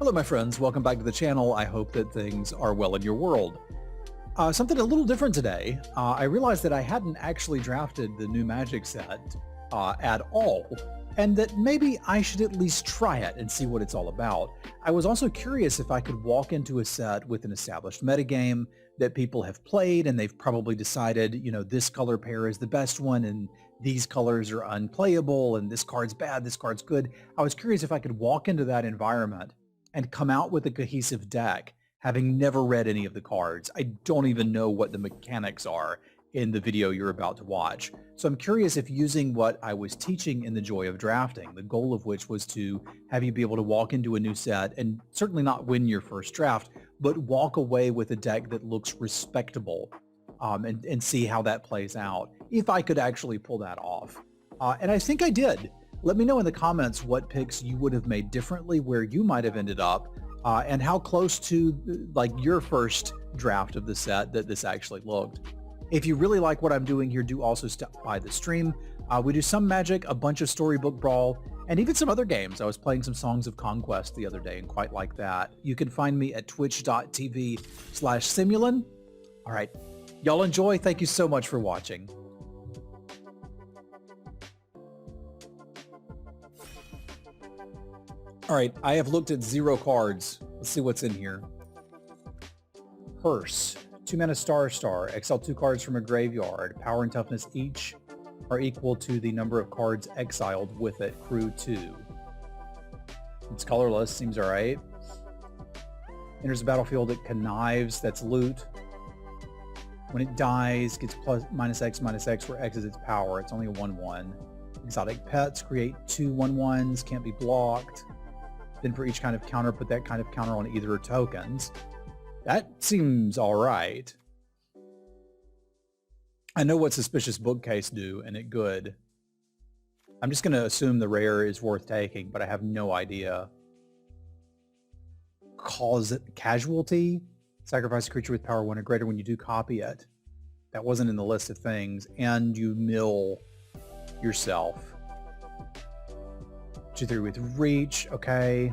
Hello, my friends. Welcome back to the channel. I hope that things are well in your world. Something a little different today. I realized that I hadn't actually drafted the new Magic set at all, and that maybe I should at least try it and see what it's all about. I was also curious if I could walk into a set with an established metagame that people have played, and they've probably decided, you know, this color pair is the best one, and these colors are unplayable, and this card's bad, this card's good. I was curious if I could walk into that environment and come out with a cohesive deck, having never read any of the cards. I don't even know what the mechanics are in the video you're about to watch. So I'm curious if using what I was teaching in the Joy of Drafting, the goal of which was to have you be able to walk into a new set and certainly not win your first draft, but walk away with a deck that looks respectable, and see how that plays out, if I could actually pull that off. And I think I did. Let me know in the comments what picks you would have made differently, where you might have ended up, and how close to like your first draft of the set that this actually looked. If you really like what I'm doing here, do also stop by the stream. We do some Magic, a bunch of Storybook Brawl, and even some other games. I was playing some Songs of Conquest the other day and quite like that. You can find me at twitch.tv/Semulin. All right, y'all enjoy. Thank you so much for watching. All right, I have looked at 0 cards. Let's see what's in here. Hearse, 2-mana Star. Exile 2 cards from a graveyard. Power and toughness each are equal to the number of cards exiled with it. Crew 2. It's colorless, seems all right. Enters the battlefield, it connives, that's loot. When it dies, gets -X/-X, where X is its power. It's only a 1/1. Exotic pets create 2 1/1s, can't be blocked. Then for each kind of counter, put that kind of counter on either tokens. That seems all right. I know what Suspicious Bookcase do, and it good. I'm just going to assume the rare is worth taking, but I have no idea. Casualty? Sacrifice a creature with power 1 or greater when you do copy it. That wasn't in the list of things. And you mill yourself. 2/3 with reach, okay.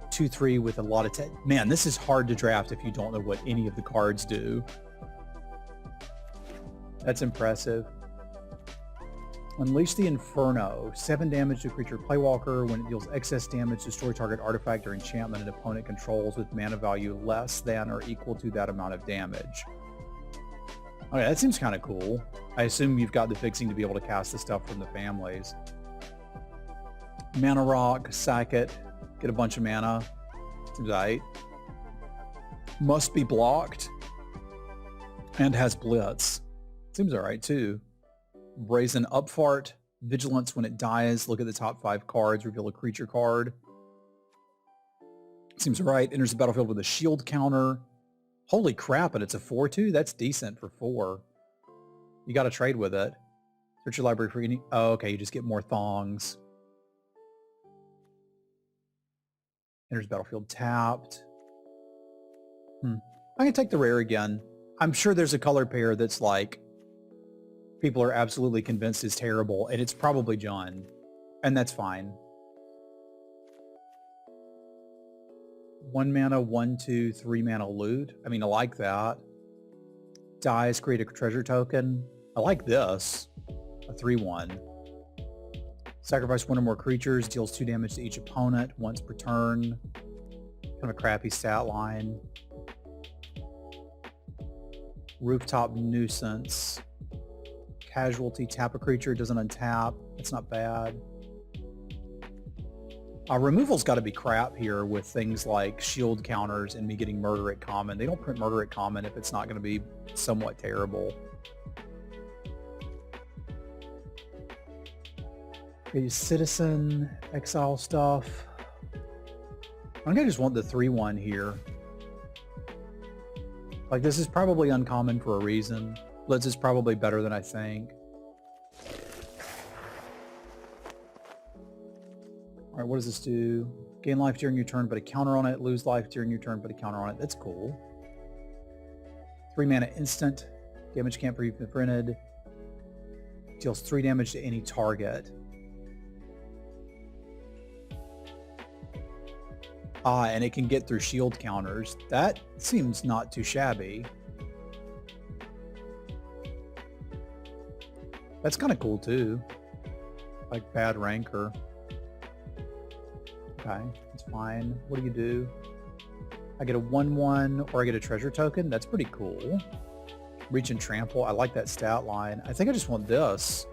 2/3 with a lot of man, this is hard to draft if you don't know what any of the cards do. That's impressive. Unleash the Inferno. 7 damage to creature Playwalker. When it deals excess damage, destroy target artifact or enchantment an opponent controls with mana value less than or equal to that amount of damage. Okay, that seems kind of cool. I assume you've got the fixing to be able to cast the stuff from the families. Mana Rock, sack it, get a bunch of mana. Seems right. Must be blocked. And has Blitz. Seems alright too. Brazen Upfart, Vigilance when it dies. Look at the top 5 cards, reveal a creature card. Seems alright. Enters the battlefield with a shield counter. Holy crap, and it's a 4/2? That's decent for 4. You gotta trade with it. Search your library for any... Oh, okay, you just get more thongs. Enters battlefield tapped. I can take the rare again. I'm sure there's a color pair that's like people are absolutely convinced is terrible, and it's probably John, and that's fine. 1 mana, 1/2, 3 mana loot. I mean, I like that. Dies, create a treasure token. I like this. A 3/1. Sacrifice 1 or more creatures, deals 2 damage to each opponent once per turn. Kind of a crappy stat line. Rooftop Nuisance. Casualty, tap a creature, doesn't untap. It's not bad. Removal's got to be crap here with things like shield counters and me getting murder at common. They don't print murder at common if it's not going to be somewhat terrible. Okay, citizen, exile stuff. I think I just want the 3/1 here. Like, this is probably uncommon for a reason. Blitz is probably better than I think. Alright, what does this do? Gain life during your turn, but a counter on it. Lose life during your turn, but a counter on it. That's cool. 3 mana instant. Damage can't be printed. Deals 3 damage to any target. And it can get through shield counters. That seems not too shabby. That's kind of cool too. Like bad rancor. Okay, that's fine. What do you do? I get a 1/1 or I get a treasure token. That's pretty cool. Reach and trample. I like that stat line. I think I just want this.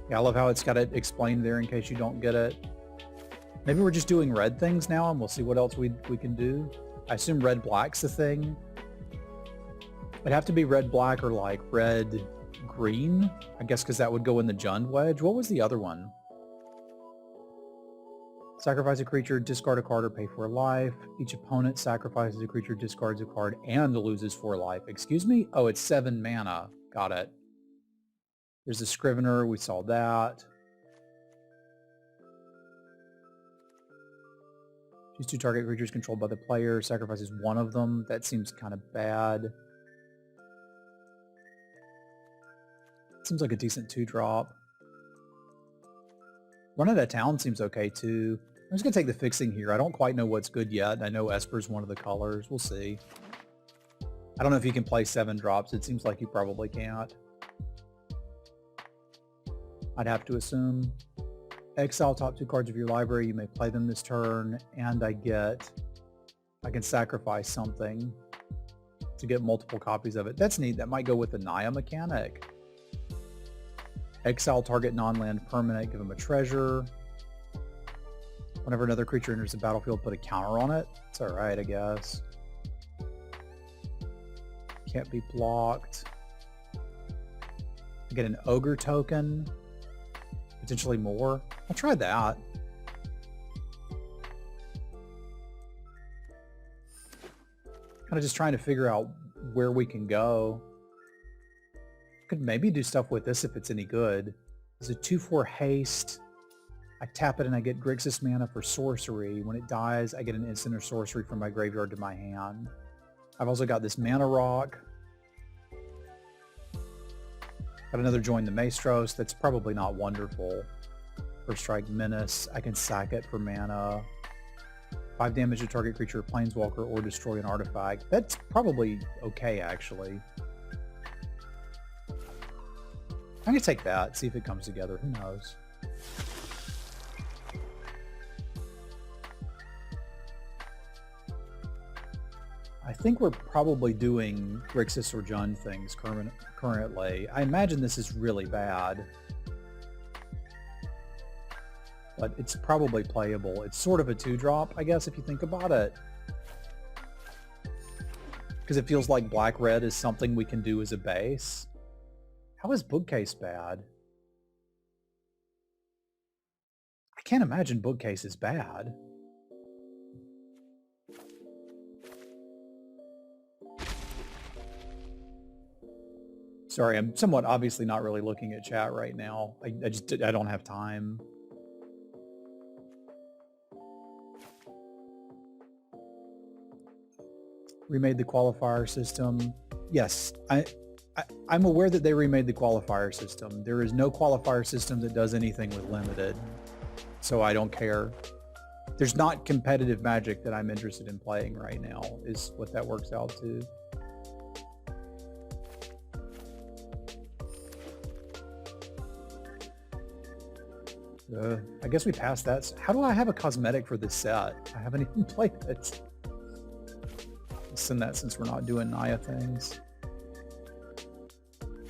Yeah, I love how it's got it explained there in case you don't get it. Maybe we're just doing red things now and we'll see what else we can do. I assume red-black's the thing. It'd have to be red-black or like red-green, I guess, because that would go in the Jund wedge. What was the other one? Sacrifice a creature, discard a card, or pay 4 life. Each opponent sacrifices a creature, discards a card, and loses 4 life. Excuse me? Oh, it's 7 mana. Got it. There's the Scrivener. We saw that. Choose 2 target creatures controlled by the player. Sacrifices one of them. That seems kind of bad. Seems like a decent 2-drop. Run out of town seems okay too. I'm just going to take the fixing here. I don't quite know what's good yet. I know Esper's one of the colors. We'll see. I don't know if you can play 7 drops. It seems like you probably can't. I'd have to assume. Exile top 2 cards of your library. You may play them this turn. And I can sacrifice something to get multiple copies of it. That's neat. That might go with the Naya mechanic. Exile target non-land permanent. Give them a treasure. Whenever another creature enters the battlefield, put a counter on it. It's alright, I guess. Can't be blocked. I get an ogre token. Potentially more. I'll try that. Kind of just trying to figure out where we can go. Could maybe do stuff with this if it's any good. It's a 2/4 haste. I tap it and I get Grixis mana for sorcery. When it dies, I get an instant or sorcery from my graveyard to my hand. I've also got this mana rock. Got another Join the Maestros. That's probably not wonderful. First Strike Menace. I can sack it for mana. 5 damage to target creature, planeswalker, or destroy an artifact. That's probably okay, actually. I'm going to take that, see if it comes together. Who knows? I think we're probably doing Grixis or Jund things currently. I imagine this is really bad. But it's probably playable. It's sort of a 2-drop, I guess, if you think about it. Because it feels like black-red is something we can do as a base. How is Bookcase bad? I can't imagine Bookcase is bad. Sorry, I'm somewhat obviously not really looking at chat right now. I don't have time. Remade the qualifier system. Yes, I'm aware that they remade the qualifier system. There is no qualifier system that does anything with limited, so I don't care. There's not competitive Magic that I'm interested in playing right now, is what that works out to. I guess we passed that. How do I have a cosmetic for this set? I haven't even played it. I'll send that since we're not doing Naya things.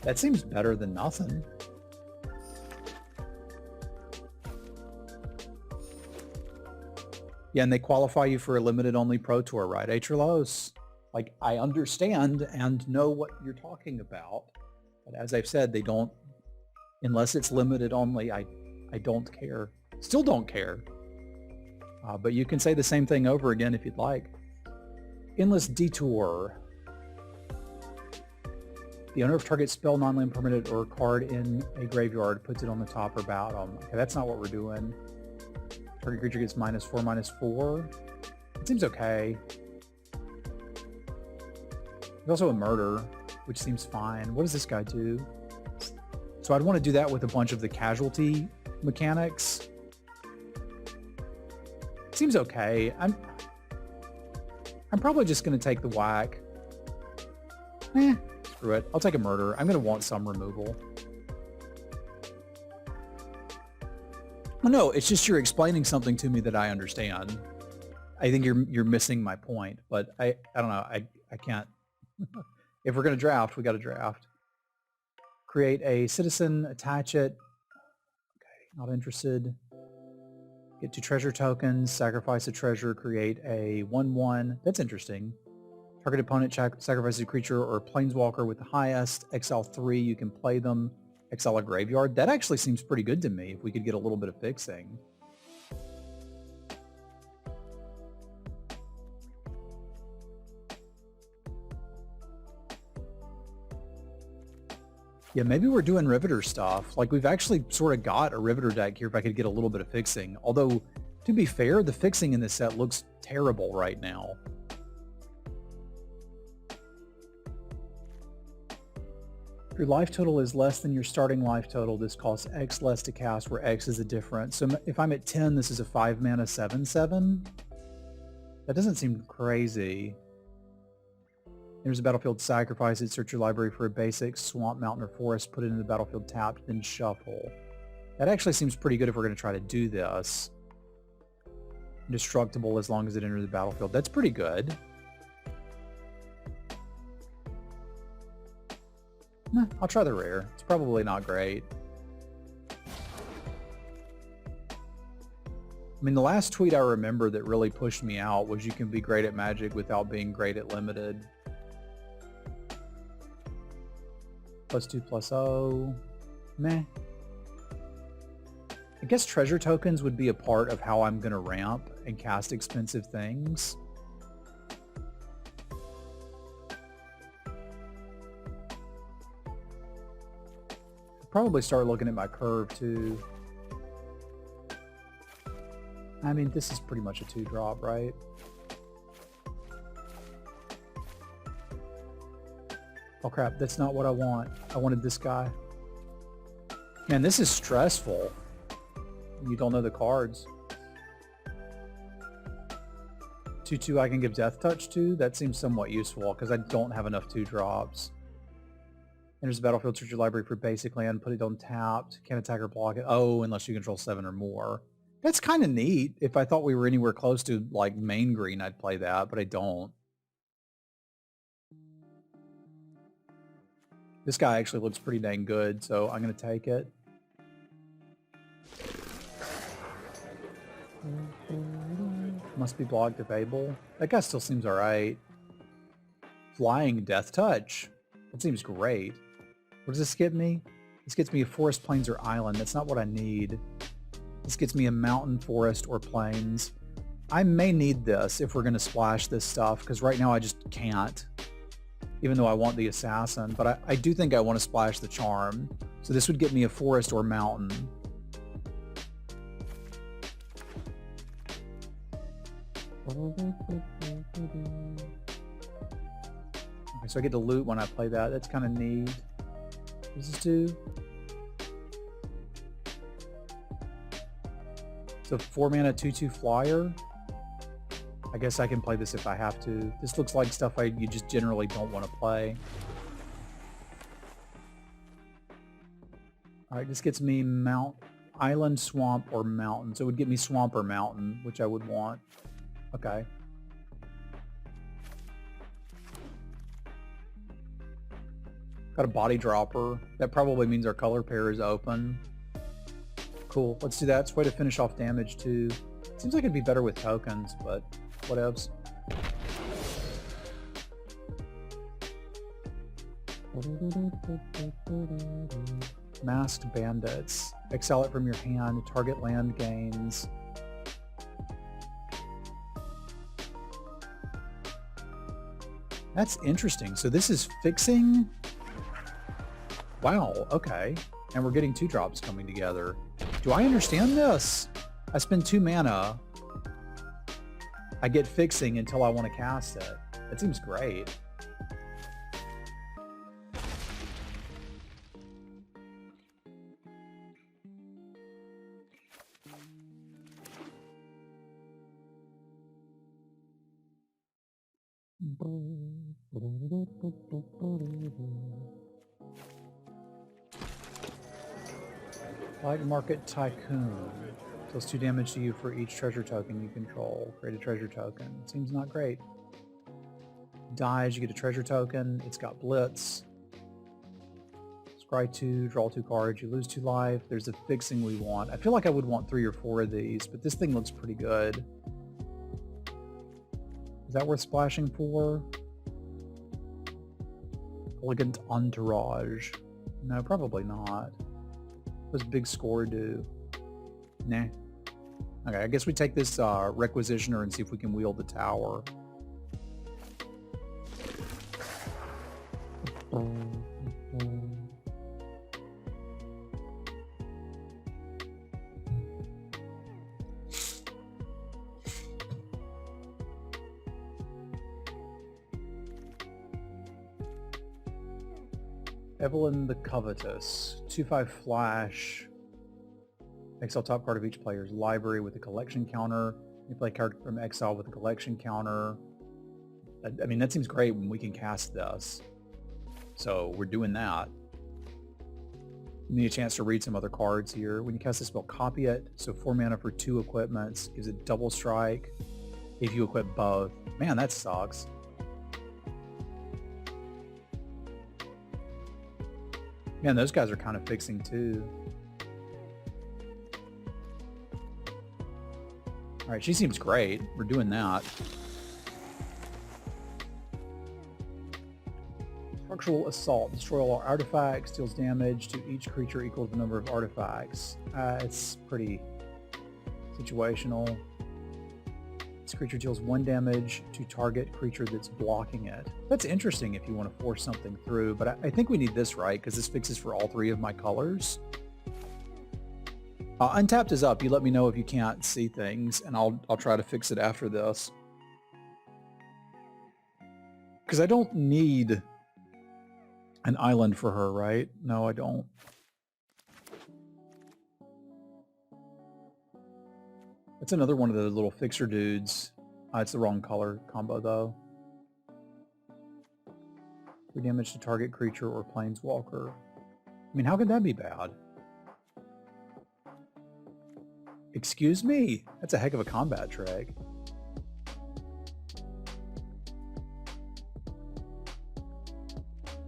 That seems better than nothing. Yeah, and they qualify you for a limited only Pro Tour, right, Atralos? Like, I understand and know what you're talking about. But as I've said, they don't, unless it's limited only, I don't care. Still don't care. But you can say the same thing over again if you'd like. Endless Detour. The owner of target spell, non-land permanent, or card in a graveyard puts it on the top or bottom. Okay, that's not what we're doing. Target creature gets -4/-4. It seems okay. There's also a murder, which seems fine. What does this guy do? So I'd want to do that with a bunch of the casualty mechanics. Seems okay. I'm probably just going to take the whack. Screw it. I'll take a murder. I'm going to want some removal. Well, no, it's just you're explaining something to me that I understand. I think you're missing my point, but I don't know. I can't. If we're going to draft, we got to draft. Create a citizen, attach it. Okay, not interested. Get 2 treasure tokens, sacrifice a treasure, create a 1/1. That's interesting. Target opponent sacrifices a creature or a planeswalker with the highest. Exile 3, you can play them. Exile a graveyard. That actually seems pretty good to me if we could get a little bit of fixing. Yeah, maybe we're doing Riveter stuff. Like, we've actually sort of got a Riveter deck here if I could get a little bit of fixing. Although, to be fair, the fixing in this set looks terrible right now. If your life total is less than your starting life total, this costs X less to cast, where X is the difference. So if I'm at 10, this is a 5-mana 7/7. That doesn't seem crazy. There's a battlefield, sacrifice it, search your library for a basic, swamp, mountain, or forest, put it in the battlefield tapped, then shuffle. That actually seems pretty good if we're going to try to do this. Indestructible as long as it enters the battlefield. That's pretty good. Nah, I'll try the rare. It's probably not great. I mean, the last tweet I remember that really pushed me out was you can be great at Magic without being great at Limited. +2/+0. Meh. I guess treasure tokens would be a part of how I'm going to ramp and cast expensive things. I'll probably start looking at my curve too. I mean, this is pretty much a 2-drop, right? Oh crap, that's not what I want. I wanted this guy. Man, this is stressful. You don't know the cards. 2/2 I can give Death Touch to? That seems somewhat useful because I don't have enough 2-drops. Enters the battlefield, search your library for basic land, put it on tapped. Can't attack or block it. Oh, unless you control 7 or more. That's kind of neat. If I thought we were anywhere close to like main green, I'd play that, but I don't. This guy actually looks pretty dang good, so I'm going to take it. Must be blocked if able. That guy still seems alright. Flying Death Touch. That seems great. What does this get me? This gets me a forest, plains, or island. That's not what I need. This gets me a mountain, forest, or plains. I may need this if we're going to splash this stuff, because right now I just can't. Even though I want the assassin, but I do think I want to splash the charm. So this would get me a forest or mountain. Okay, so I get to loot when I play that. That's kind of neat. What does this do? So 4-mana 2/2 flyer. I guess I can play this if I have to. This looks like stuff you just generally don't want to play. Alright, this gets me island, swamp, or mountain. So it would get me swamp or mountain, which I would want. Okay. Got a body dropper. That probably means our color pair is open. Cool, let's do that. It's a way to finish off damage too. Seems like it'd be better with tokens, but whatevs. Masked Bandits. Exile it from your hand. Target land gains. That's interesting. So this is fixing? Wow, okay. And we're getting 2-drops coming together. Do I understand this? I spend 2 mana. I get fixing until I want to cast it. That seems great. Black Market Tycoon. Deals 2 damage to you for each treasure token you control. Create a treasure token. Seems not great. Dies, you get a treasure token. It's got Blitz. Scry 2, draw 2 cards. You lose 2 life. There's a fixing we want. I feel like I would want 3 or 4 of these, but this thing looks pretty good. Is that worth splashing for? Elegant Entourage. No, probably not. What does Big Score do? Nah. Okay, I guess we take this Requisitioner and see if we can wield the tower. Evelyn the Covetous. 2/5 flash. Exile top card of each player's library with a collection counter. You play a card from exile with a collection counter. I mean, that seems great when we can cast this. So we're doing that. You need a chance to read some other cards here. When you cast the spell, copy it. So 4 mana for 2 equipments. Gives it double strike if you equip both. Man, that sucks. Man, those guys are kind of fixing too. All right, she seems great. We're doing that. Structural Assault. Destroy all artifacts. Deals damage to each creature equal to the number of artifacts. It's pretty situational. This creature deals 1 damage to target creature that's blocking it. That's interesting if you want to force something through, but I think we need this, right? Because this fixes for all 3 of my colors. Untapped is up. You let me know if you can't see things, and I'll try to fix it after this. Because I don't need an island for her, right? No, I don't. That's another one of the little fixer dudes. It's the wrong color combo, though. 3 damage to target creature or planeswalker. I mean, how could that be bad? Excuse me? That's a heck of a combat trick.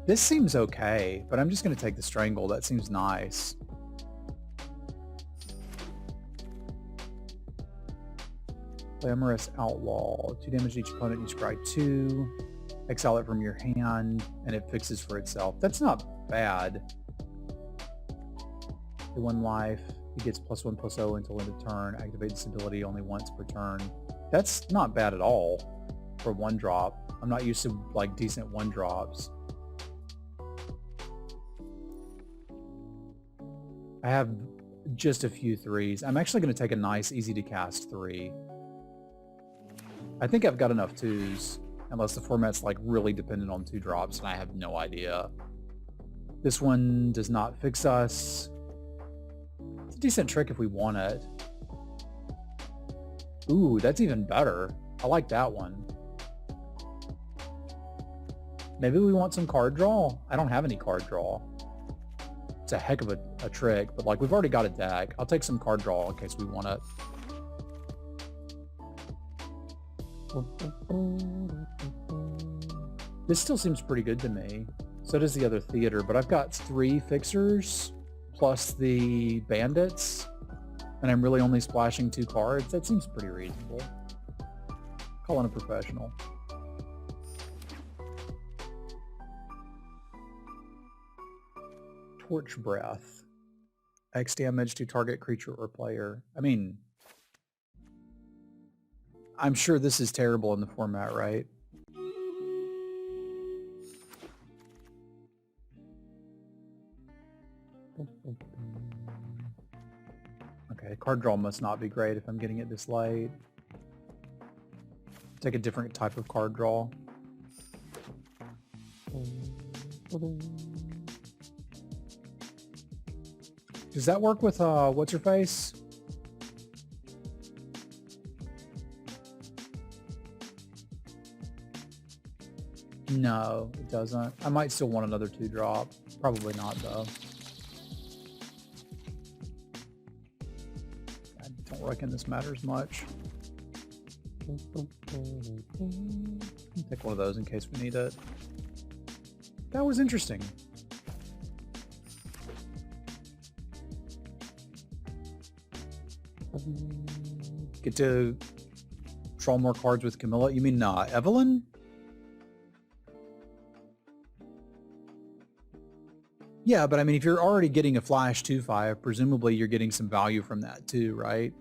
This seems okay, but I'm just going to take the Strangle. That seems nice. Glamorous Outlaw. 2 damage to each opponent. You scry 2. Exile it from your hand, and it fixes for itself. That's not bad. 1 life. He gets +1/+0 until end of turn. Activate this ability only once per turn. That's not bad at all for 1-drop. I'm not used to like decent 1-drops. I have just a few 3s. I'm actually going to take a nice, easy to cast 3. I think I've got enough 2s, unless the format's like really dependent on 2 drops, and I have no idea. This one does not fix us. It's a decent trick if we want it. Ooh, that's even better. I like that one. Maybe we want some card draw? I don't have any card draw. It's a heck of a trick, but like we've already got a deck. I'll take some card draw in case we want it. This still seems pretty good to me. So does the other theater, but I've got 3 fixers plus the bandits, and I'm really only splashing 2 cards. That seems pretty reasonable. Calling a professional. Torch Breath. X damage to target creature or player. I mean, I'm sure this is terrible in the format, right? Okay, card draw must not be great if I'm getting it this late. Take a different type of card draw. Does that work with what's her face? No, it doesn't. I might still want another 2-drop. Probably not, though. I don't reckon this matters much. Take one of those in case we need it. That was interesting. Get to draw more cards with Camilla. You mean Evelyn? Yeah, but I mean, if you're already getting a flash 2/5, presumably you're getting some value from that too, right?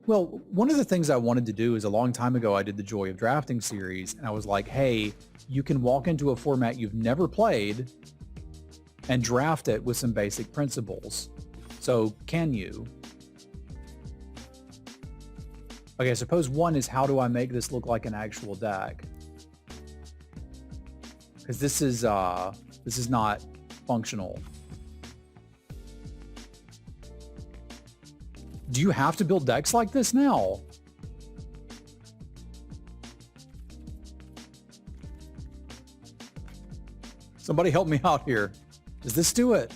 Well, one of the things I wanted to do is a long time ago, I did the Joy of Drafting series, and I was like, hey, you can walk into a format you've never played and draft it with some basic principles. So can you? Okay, suppose one is, how do I make this look like an actual deck? Because this is not functional. Do you have to build decks like this now? Somebody help me out here. Does this do it?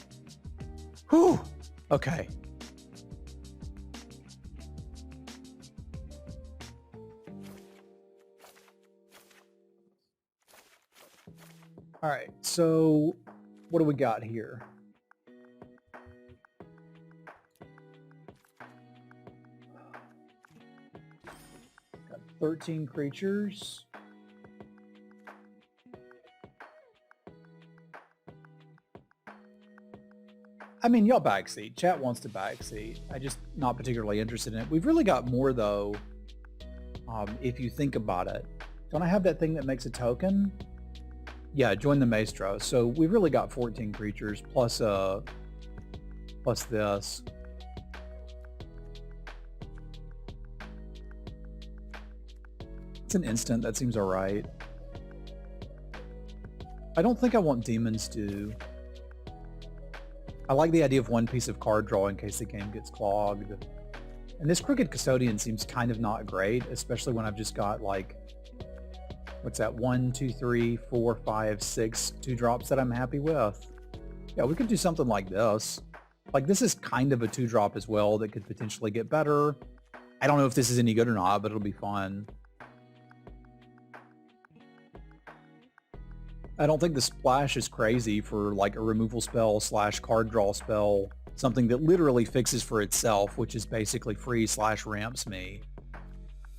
Whew. Okay. All right, so what do we got here? Got 13 creatures. I mean, y'all backseat. Chat wants to backseat. I'm just not particularly interested in it. We've really got more, though, if you think about it. Don't I have that thing that makes a token? Yeah, join the Maestro. So we've really got 14 creatures plus this. It's an instant. That seems all right. I don't think I want Demon's Due. I like the idea of one piece of card draw in case the game gets clogged. And this Crooked Custodian seems kind of not great, especially when I've just got like, what's that, 1, 2, 3, 4, 5, 6 2-drops that I'm happy with. Yeah, we could do something like this. Like, this is kind of a 2-drop as well that could potentially get better. I don't know if this is any good or not, but it'll be fun. I don't think the splash is crazy for like a removal spell / card draw spell, something that literally fixes for itself, which is basically free / ramps me.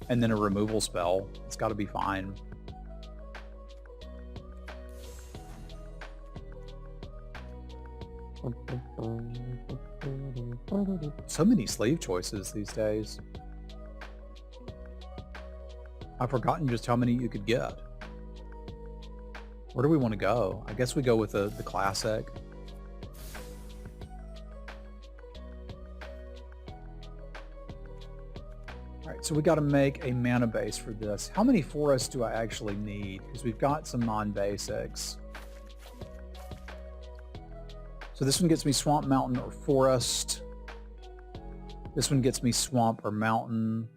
And then a removal spell. It's got to be fine. So many sleeve choices these days. I've forgotten just how many you could get. Where do we want to go? I guess we go with the classic. All right, so we got to make a mana base for this. How many forests do I actually need? Because we've got some non-basics. So this one gets me Swamp, Mountain, or Forest. This one gets me Swamp or Mountain.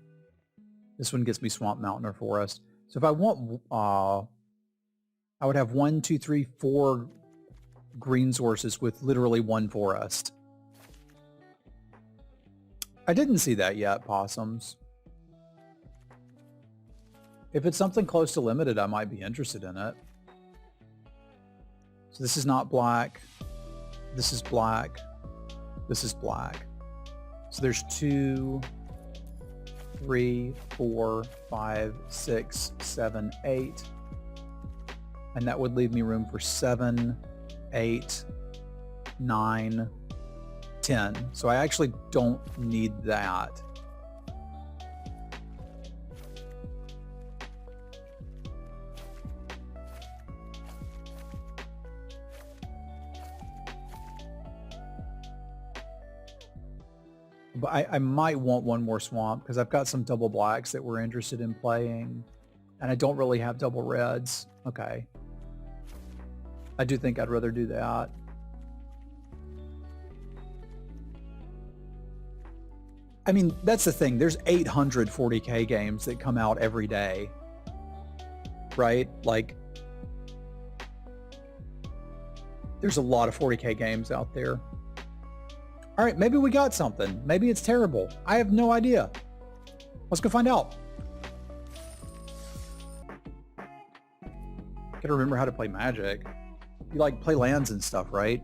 This one gets me Swamp, Mountain, or Forest. So if I want, I would have 1, 2, 3, 4 green sources with literally 1 forest. I didn't see that yet, Possums. If it's something close to limited, I might be interested in it. So this is not black. This is black. This is black. So there's 2, 3, 4, 5, 6, 7, 8. And that would leave me room for 7, 8, 9, 10. So I actually don't need that. But I might want one more swamp because I've got some double blacks that we're interested in playing. And I don't really have double reds. Okay. I do think I'd rather do that. I mean, that's the thing. There's 800 40K games that come out every day, right? Like, there's a lot of 40K games out there. All right, maybe we got something. Maybe it's terrible. I have no idea. Let's go find out. Gotta remember how to play Magic. You like play lands and stuff, right?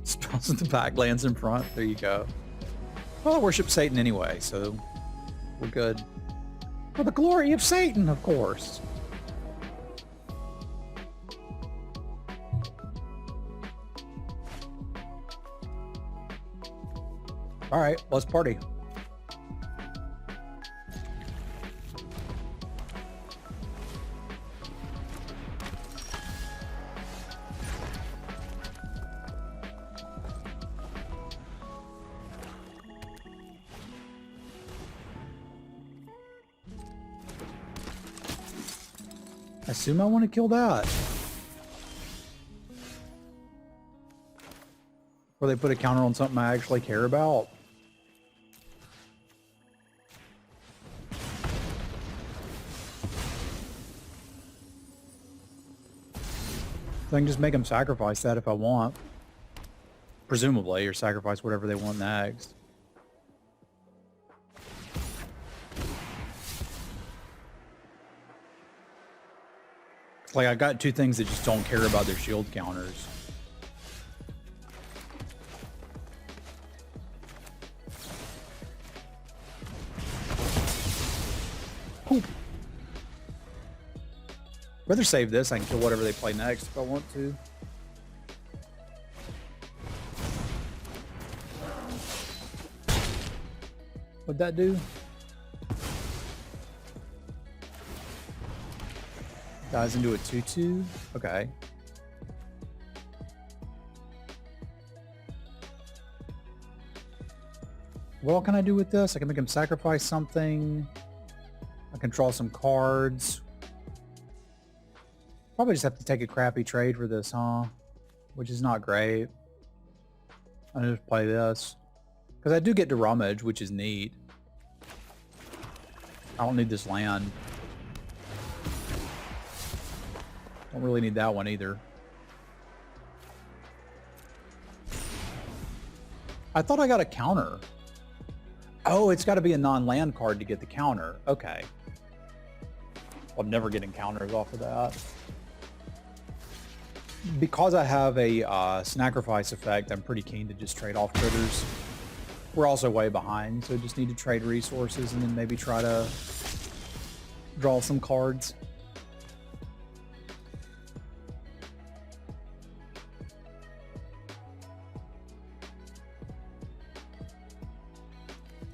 Spells in the back, lands in front. There you go. Well, I worship Satan anyway, so we're good. For the glory of Satan, of course. All right, let's party. I assume I want to kill that. Or they put a counter on something I actually care about. So I can just make them sacrifice that if I want. Presumably, or sacrifice whatever they want next. Like, I got two things that just don't care about their shield counters. Ooh. Rather save this. I can kill whatever they play next if I want to. What'd that do? Dies into a 2/2. Okay. What all can I do with this? I can make him sacrifice something. I can draw some cards. Probably just have to take a crappy trade for this, huh? Which is not great. I'll just play this. Because I do get to rummage, which is neat. I don't need this land. Don't really need that one either. I thought I got a counter. Oh, it's got to be a non-land card to get the counter. Okay. I'm never getting counters off of that. Because I have a sacrifice effect, I'm pretty keen to just trade off critters. We're also way behind, so just need to trade resources and then maybe try to draw some cards.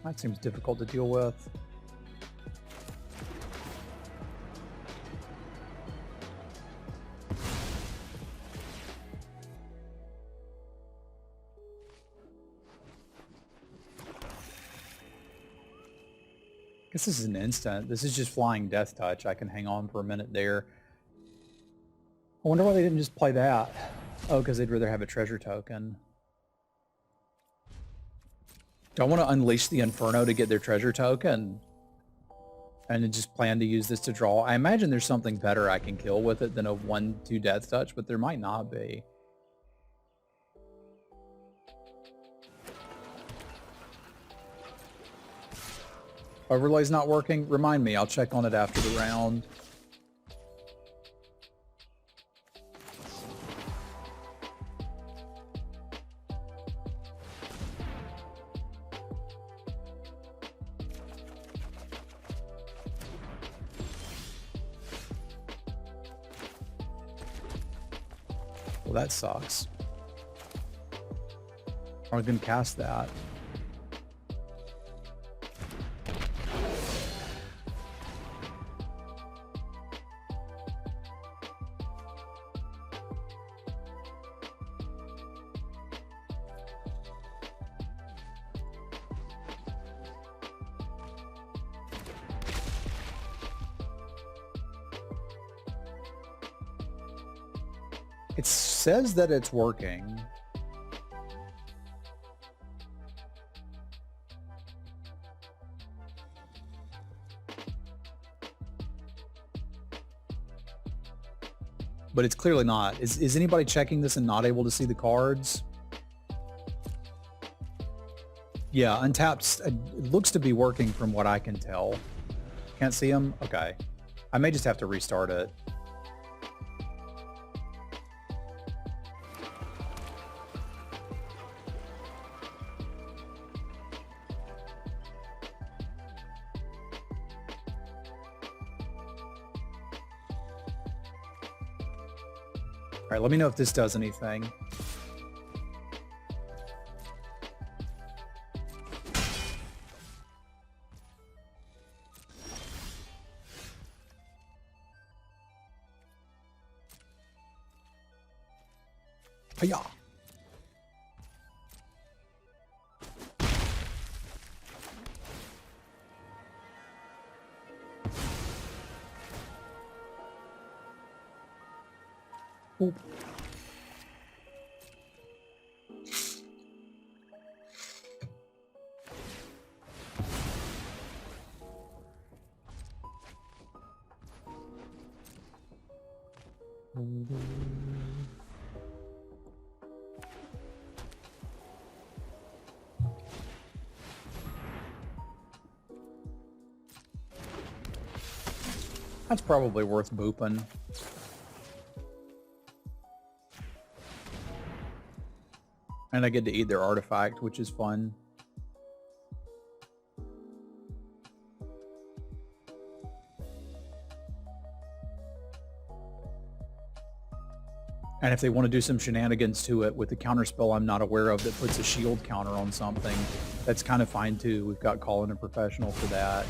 That seems difficult to deal with. Guess this is an instant. This is just flying death touch. I can hang on for a minute there. I wonder why they didn't just play that. Oh, because they'd rather have a treasure token. Do I want to unleash the Inferno to get their treasure token? And then just plan to use this to draw? I imagine there's something better I can kill with it than a 1/2 death touch, but there might not be. Overlay's not working? Remind me, I'll check on it after the round. Well, that sucks. I was gonna cast that. It says that it's working. But it's clearly not. Is anybody checking this and not able to see the cards? Yeah, Untapped it looks to be working from what I can tell. Can't see them? Okay. I may just have to restart it. All right, let me know if this does anything. Hiya. Oop. That's probably worth booping. And I get to eat their artifact, which is fun. And if they want to do some shenanigans to it with a counterspell I'm not aware of that puts a shield counter on something, that's kind of fine too. We've got Call in a Professional for that.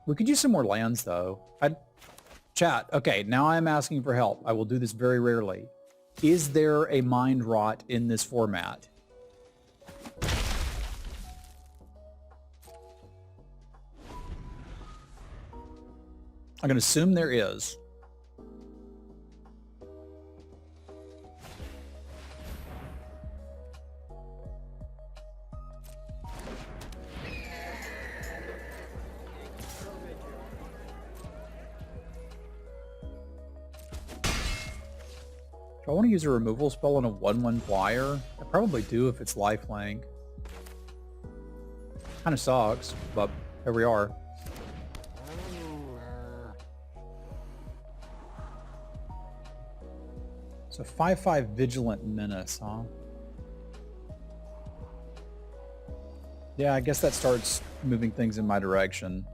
We could use some more lands, though. Chat, okay, now I'm asking for help. I will do this very rarely. Is there a mind rot in this format? I'm going to assume there is. Do I want to use a removal spell on a 1/1 flyer? I probably do if it's lifelink. Kind of sucks, but here we are. So 5/5 Vigilant Menace, huh? Yeah, I guess that starts moving things in my direction.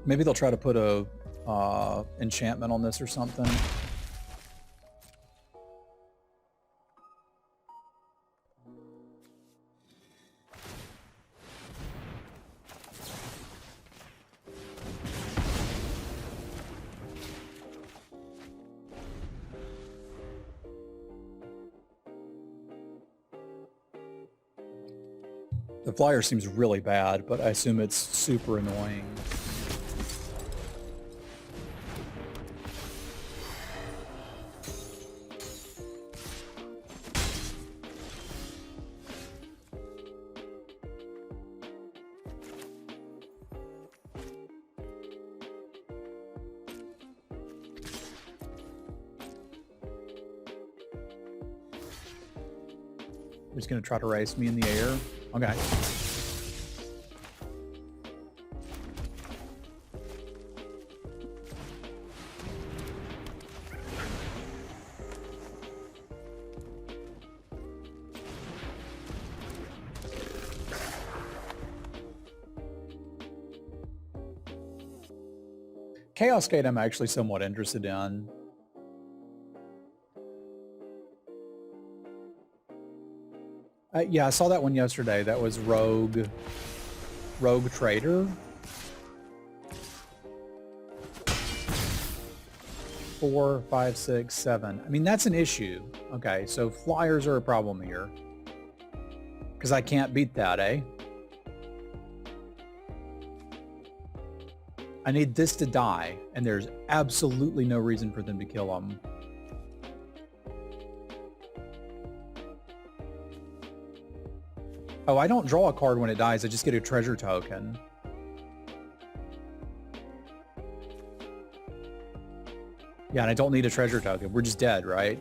Maybe they'll try to put a enchantment on this or something. The flyer seems really bad, but I assume it's super annoying. He's going to try to race me in the air. Okay. Chaos Gate I'm actually somewhat interested in. Yeah, I saw that one yesterday. That was Rogue Trader. 4, 5, 6, 7. I mean, that's an issue. Okay, so flyers are a problem here. Because I can't beat that, eh? I need this to die, and there's absolutely no reason for them to kill him. Oh, I don't draw a card when it dies. I just get a treasure token. Yeah, and I don't need a treasure token. We're just dead, right?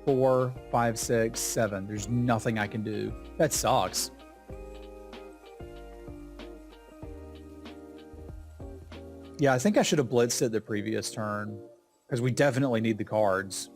4, 5, 6, 7. There's nothing I can do. That sucks. Yeah, I think I should have blitzed it the previous turn, because we definitely need the cards.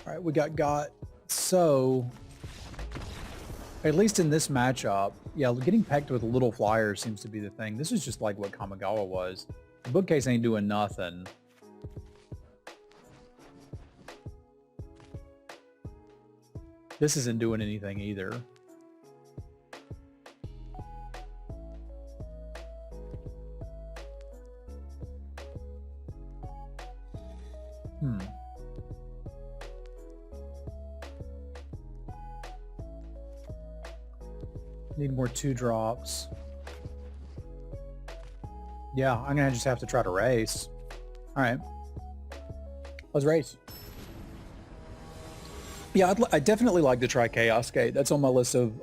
All right, we got. So, at least in this matchup, yeah, getting pecked with little flyers seems to be the thing. This is just like what Kamigawa was. The bookcase ain't doing nothing. This isn't doing anything either. Need more 2-drops. Yeah, I'm gonna just have to try to race. All right, let's race. Yeah, I'd definitely like to try Chaos Gate. That's on my list of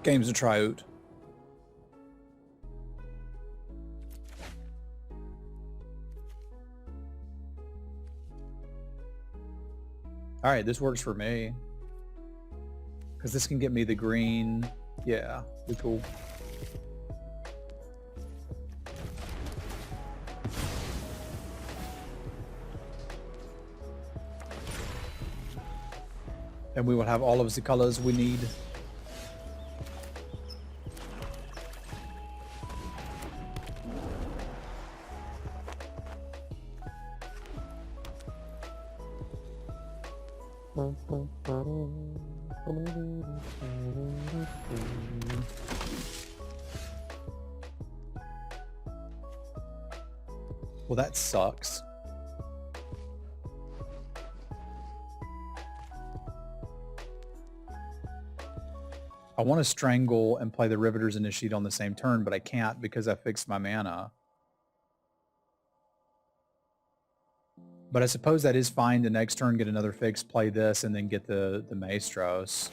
games to try out. All right, this works for me. Because this can get me the green. Yeah, be cool. And we will have all of the colors we need. Well, that sucks. I want to strangle and play the Riveter's Initiate on the same turn, but I can't because I fixed my mana. But I suppose that is fine. The next turn, get another fix, play this, and then get the Maestros.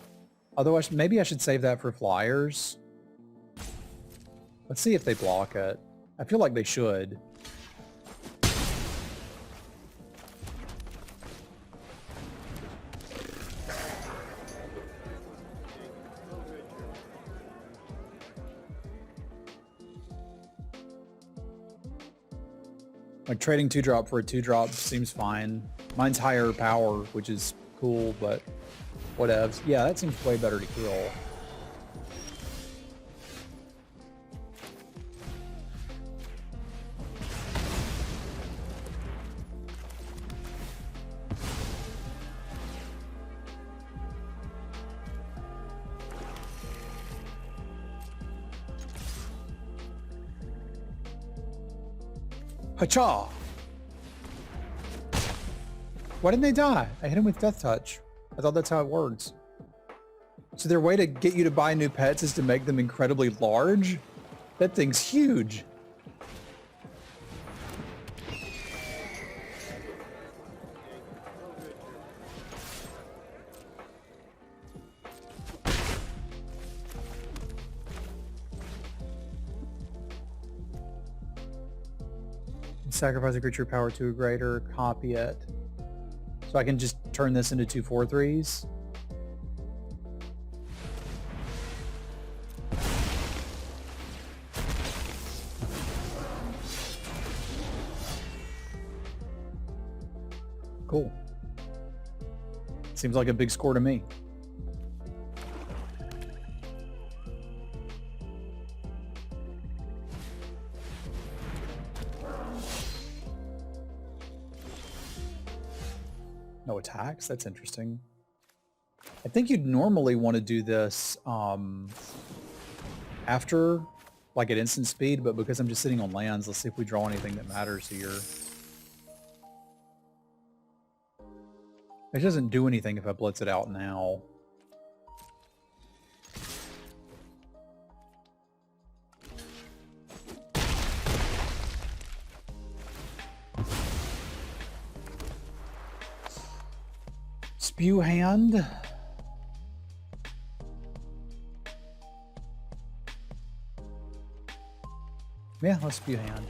Although maybe I should save that for flyers. Let's see if they block it. I feel like they should. Like trading 2-drop for a 2-drop seems fine. Mine's higher power, which is cool, but whatevs. Yeah, that seems way better to kill. Hacha! Why didn't they die? I hit him with Death Touch. I thought that's how it works. So their way to get you to buy new pets is to make them incredibly large? That thing's huge. Sacrifice a creature power to a greater, copy it. So I can just turn this into 2 4/3s. Cool. Seems like a big score to me. No attacks? That's interesting. I think you'd normally want to do this after, like at instant speed, but because I'm just sitting on lands, let's see if we draw anything that matters here. It doesn't do anything if I blitz it out now. Spew hand. Yeah, let's spew hand.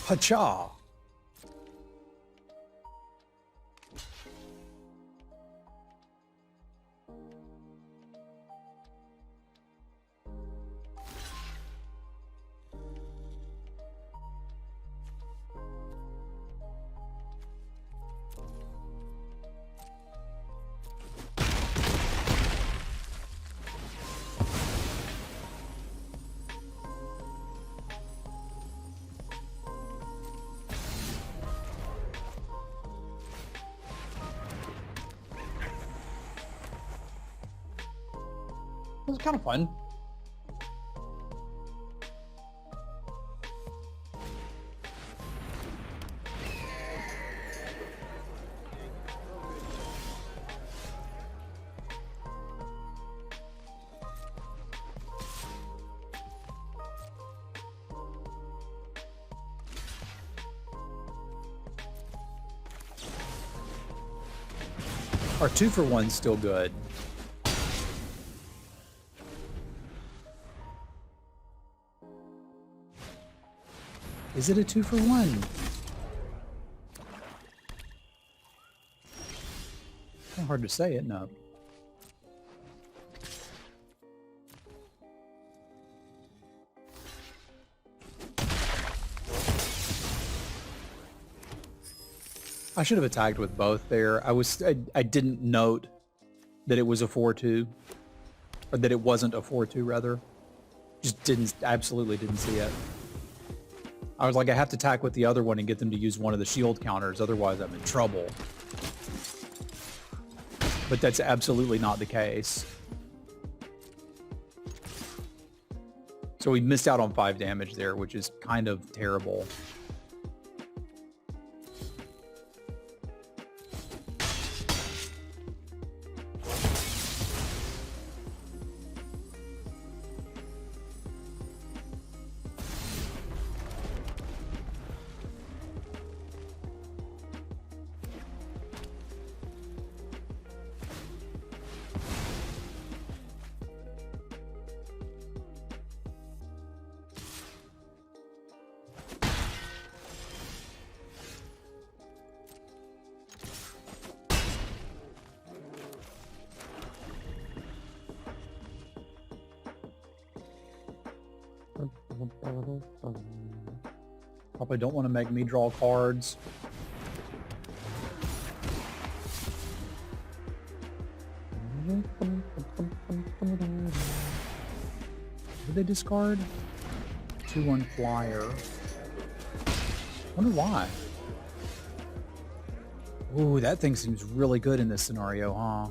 Pacha. It was kind of fun. Our 2-for-1's still good. Is it a 2-for-1? Kind of hard to say it, no. I should have attacked with both there. I didn't note that it was a 4-2, or that it wasn't a 4-2 rather. Just absolutely didn't see it. I was like, I have to attack with the other one and get them to use one of the shield counters, otherwise I'm in trouble. But that's absolutely not the case. So we missed out on 5 damage there, which is kind of terrible. Probably don't want to make me draw cards. Did they discard? 2-1 flyer. Wonder why. Ooh, that thing seems really good in this scenario, huh?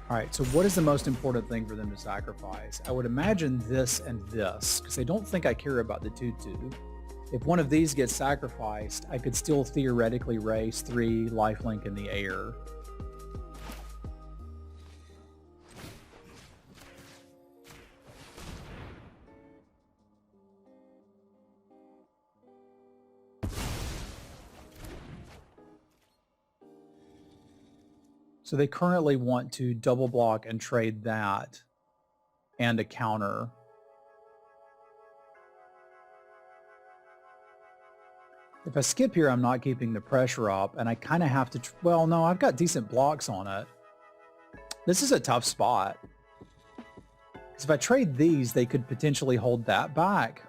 All right, so what is the most important thing for them to sacrifice? I would imagine this and this, because I don't think I care about the 2-2. If one of these gets sacrificed, I could still theoretically race 3 lifelink in the air. So they currently want to double block and trade that and a counter. If I skip here, I'm not keeping the pressure up, and I kind of have to, well, no, I've got decent blocks on it. This is a tough spot. Because if I trade these, they could potentially hold that back.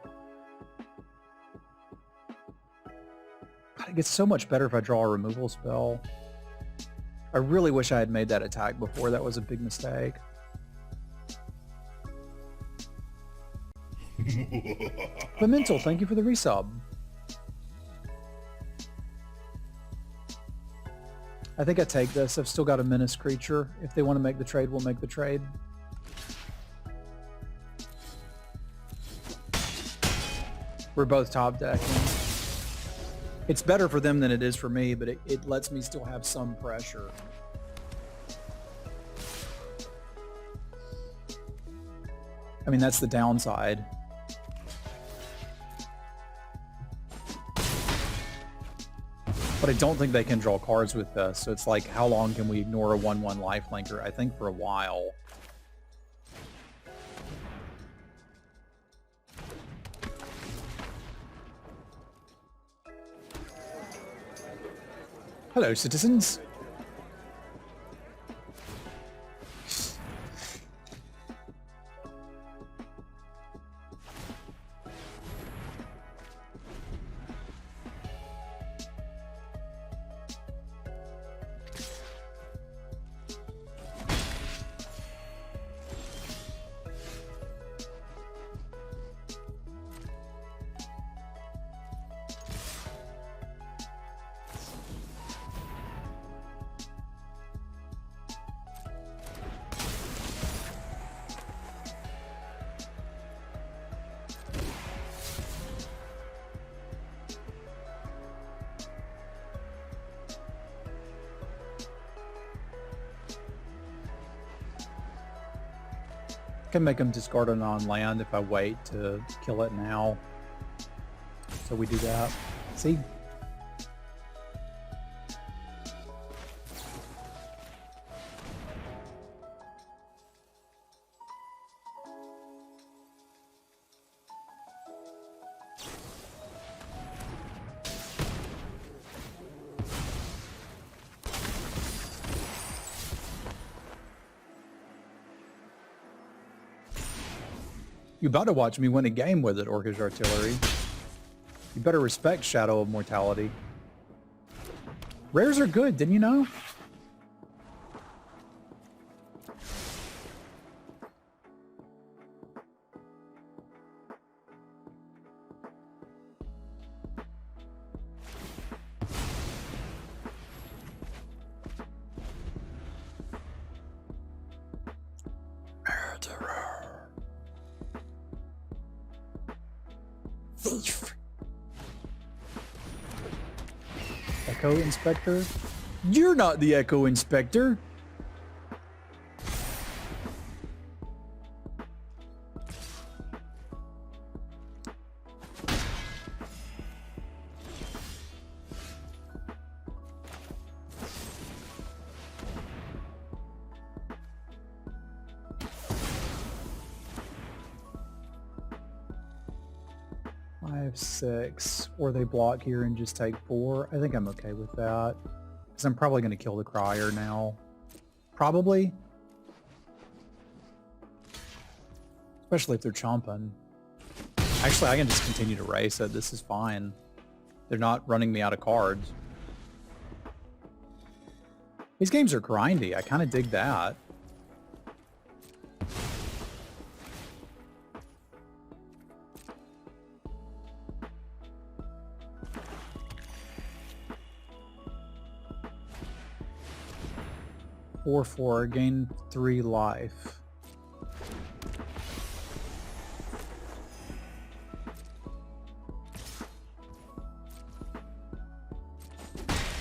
God, it gets so much better if I draw a removal spell. I really wish I had made that attack before. That was a big mistake. But Mental, thank you for the resub. I think I take this. I've still got a menace creature. If they want to make the trade, we'll make the trade. We're both top decking. It's better for them than it is for me, but it lets me still have some pressure. I mean, that's the downside. But I don't think they can draw cards with this, so it's like, how long can we ignore a 1/1 lifelinker? I think for a while. Hello, citizens. Can make them discard it on land if I wait to kill it now. So we do that. See? You about to watch me win a game with it, Orcish Artillery. You better respect Shadow of Mortality. Rares are good, didn't you know? Thief. Echo Inspector? You're not the Echo Inspector! Five, 6, or they block here and just take 4. I think I'm okay with that. Because I'm probably going to kill the Crier now. Probably. Especially if they're chomping. Actually, I can just continue to race it. This is fine. They're not running me out of cards. These games are grindy. I kind of dig that. Four, gain 3 life.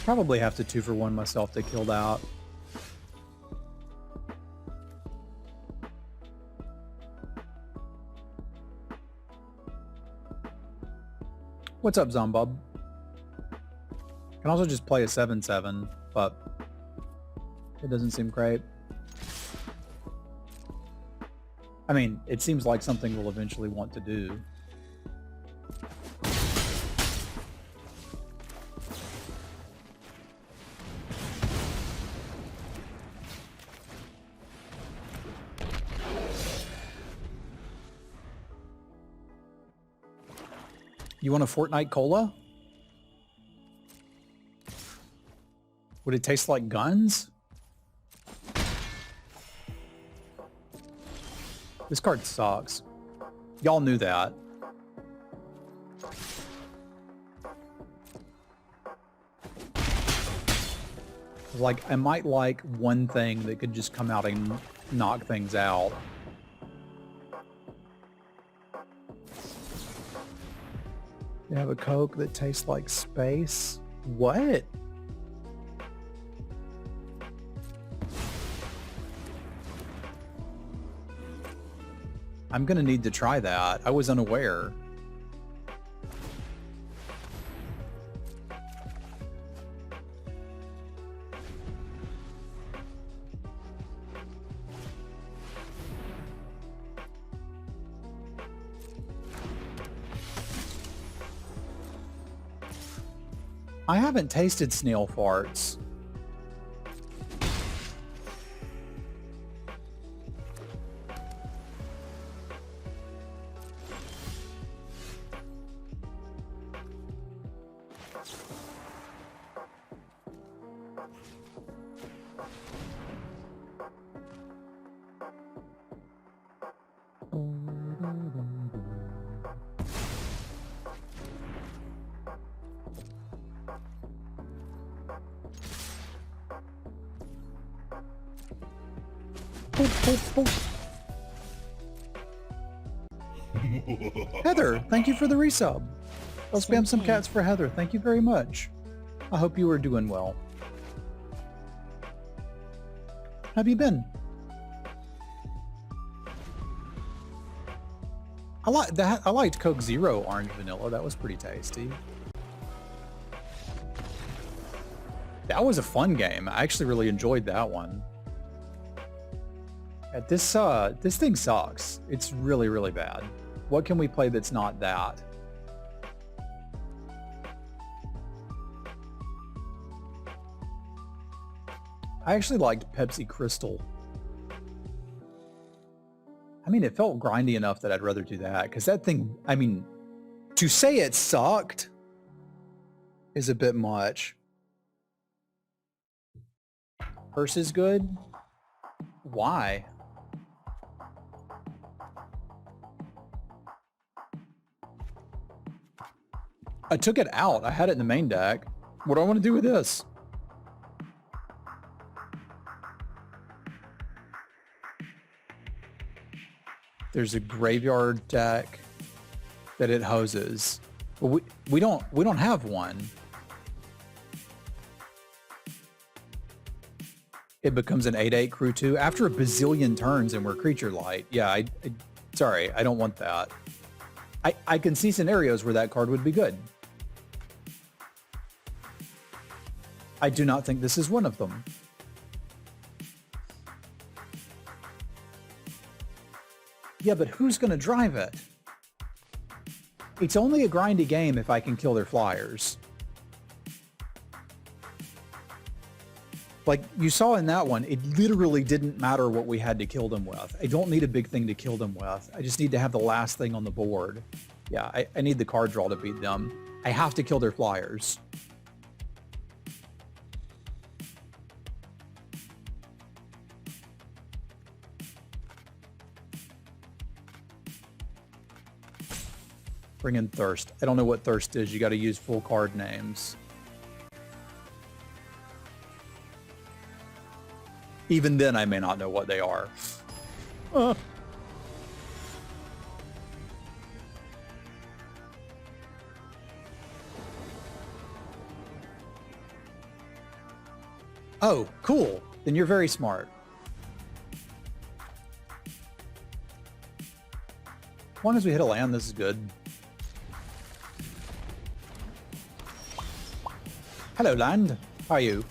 Probably have to 2-for-1 myself to kill that. What's up, Zombub? Can also just play a 7/7, but It doesn't seem great. I mean, it seems like something we'll eventually want to do. You want a Fortnite cola? Would it taste like guns? This card sucks. Y'all knew that. Like, I might like one thing that could just come out and knock things out. They have a Coke that tastes like space. What? I'm gonna need to try that. I was unaware. I haven't tasted snail farts. Heather, thank you for the resub. I'll spam some cats for Heather. Thank you very much. I hope you are doing well. How have you been? I like that. I liked Coke Zero Orange Vanilla. That was pretty tasty. That was a fun game. I actually really enjoyed that one. This thing sucks. It's really, really bad. What can we play that's not that? I actually liked Pepsi Crystal. I mean, it felt grindy enough that I'd rather do that, because that thing, I mean, to say it sucked is a bit much. Purse is good? Why? I took it out. I had it in the main deck. What do I want to do with this? There's a graveyard deck that it hoses. But we don't have one. It becomes an 8/8 crew 2 after a bazillion turns and we're creature light. Yeah, sorry, I don't want that. I can see scenarios where that card would be good. I do not think this is one of them. Yeah, but who's going to drive it? It's only a grindy game if I can kill their flyers. Like you saw in that one, it literally didn't matter what we had to kill them with. I don't need a big thing to kill them with. I just need to have the last thing on the board. Yeah, I need the card draw to beat them. I have to kill their flyers. Bring in Thirst. I don't know what Thirst is. You got to use full card names. Even then, I may not know what they are. Oh, cool. Then you're very smart. As long as we hit a land, this is good. Hello, land. How are you?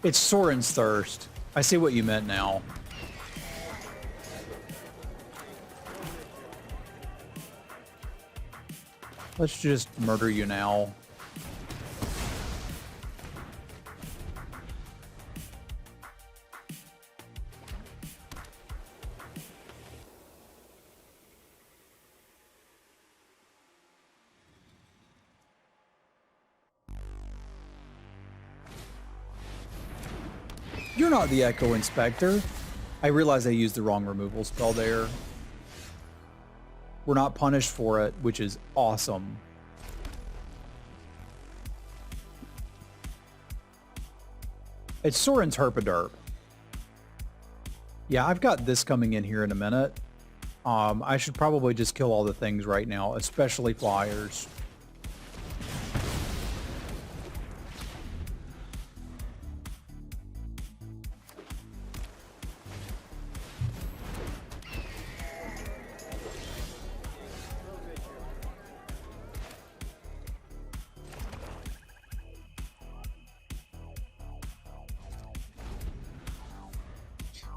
It's Soren's thirst. I see what you meant now. Let's just murder you now. You're not the Echo Inspector. I realize I used the wrong removal spell there. We're not punished for it, which is awesome. It's Soren's Herpaderp. Yeah, I've got this coming in here in a minute. I should probably just kill all the things right now, especially flyers.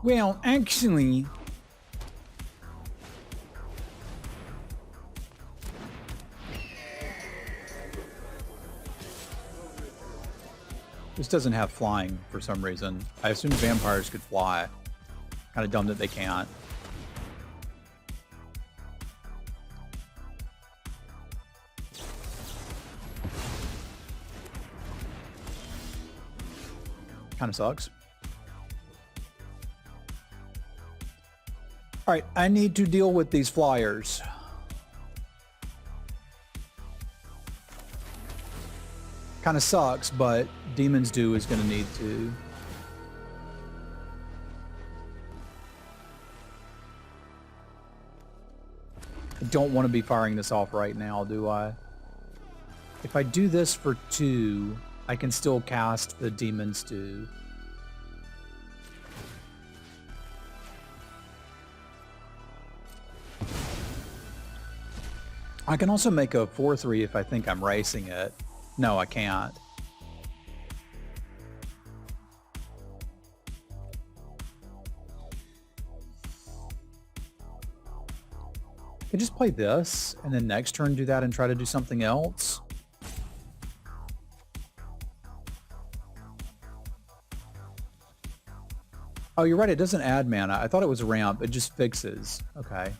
Well, actually, this doesn't have flying for some reason. I assumed vampires could fly. Kind of dumb that they can't. Kind of sucks. All right, I need to deal with these flyers. Kind of sucks, but Demon's Due is going to need to. I don't want to be firing this off right now, do I? If I do this for 2, I can still cast the Demon's Due. I can also make a 4/3 if I think I'm racing it. No, I can't. I could just play this, and then next turn do that and try to do something else. Oh, you're right, it doesn't add mana. I thought it was a ramp. It just fixes. Okay.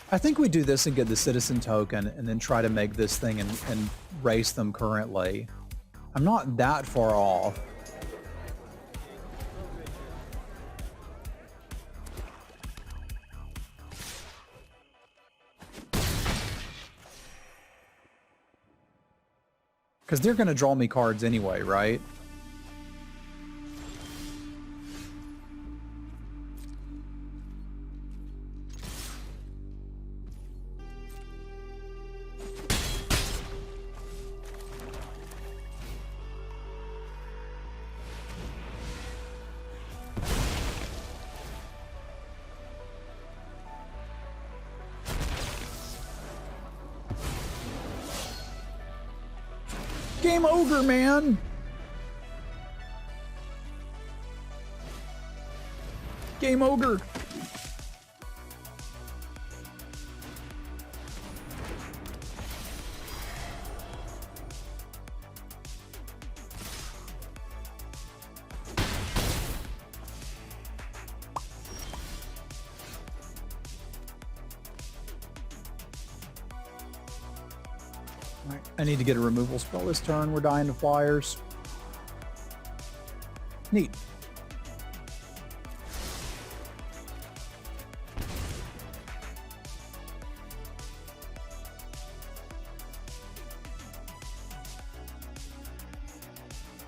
I think we do this and get the citizen token and then try to make this thing and race them currently. I'm not that far off. Because they're going to draw me cards anyway, right? Game over, man. Game over. I need to get a removal spell this turn. We're dying to flyers. Neat.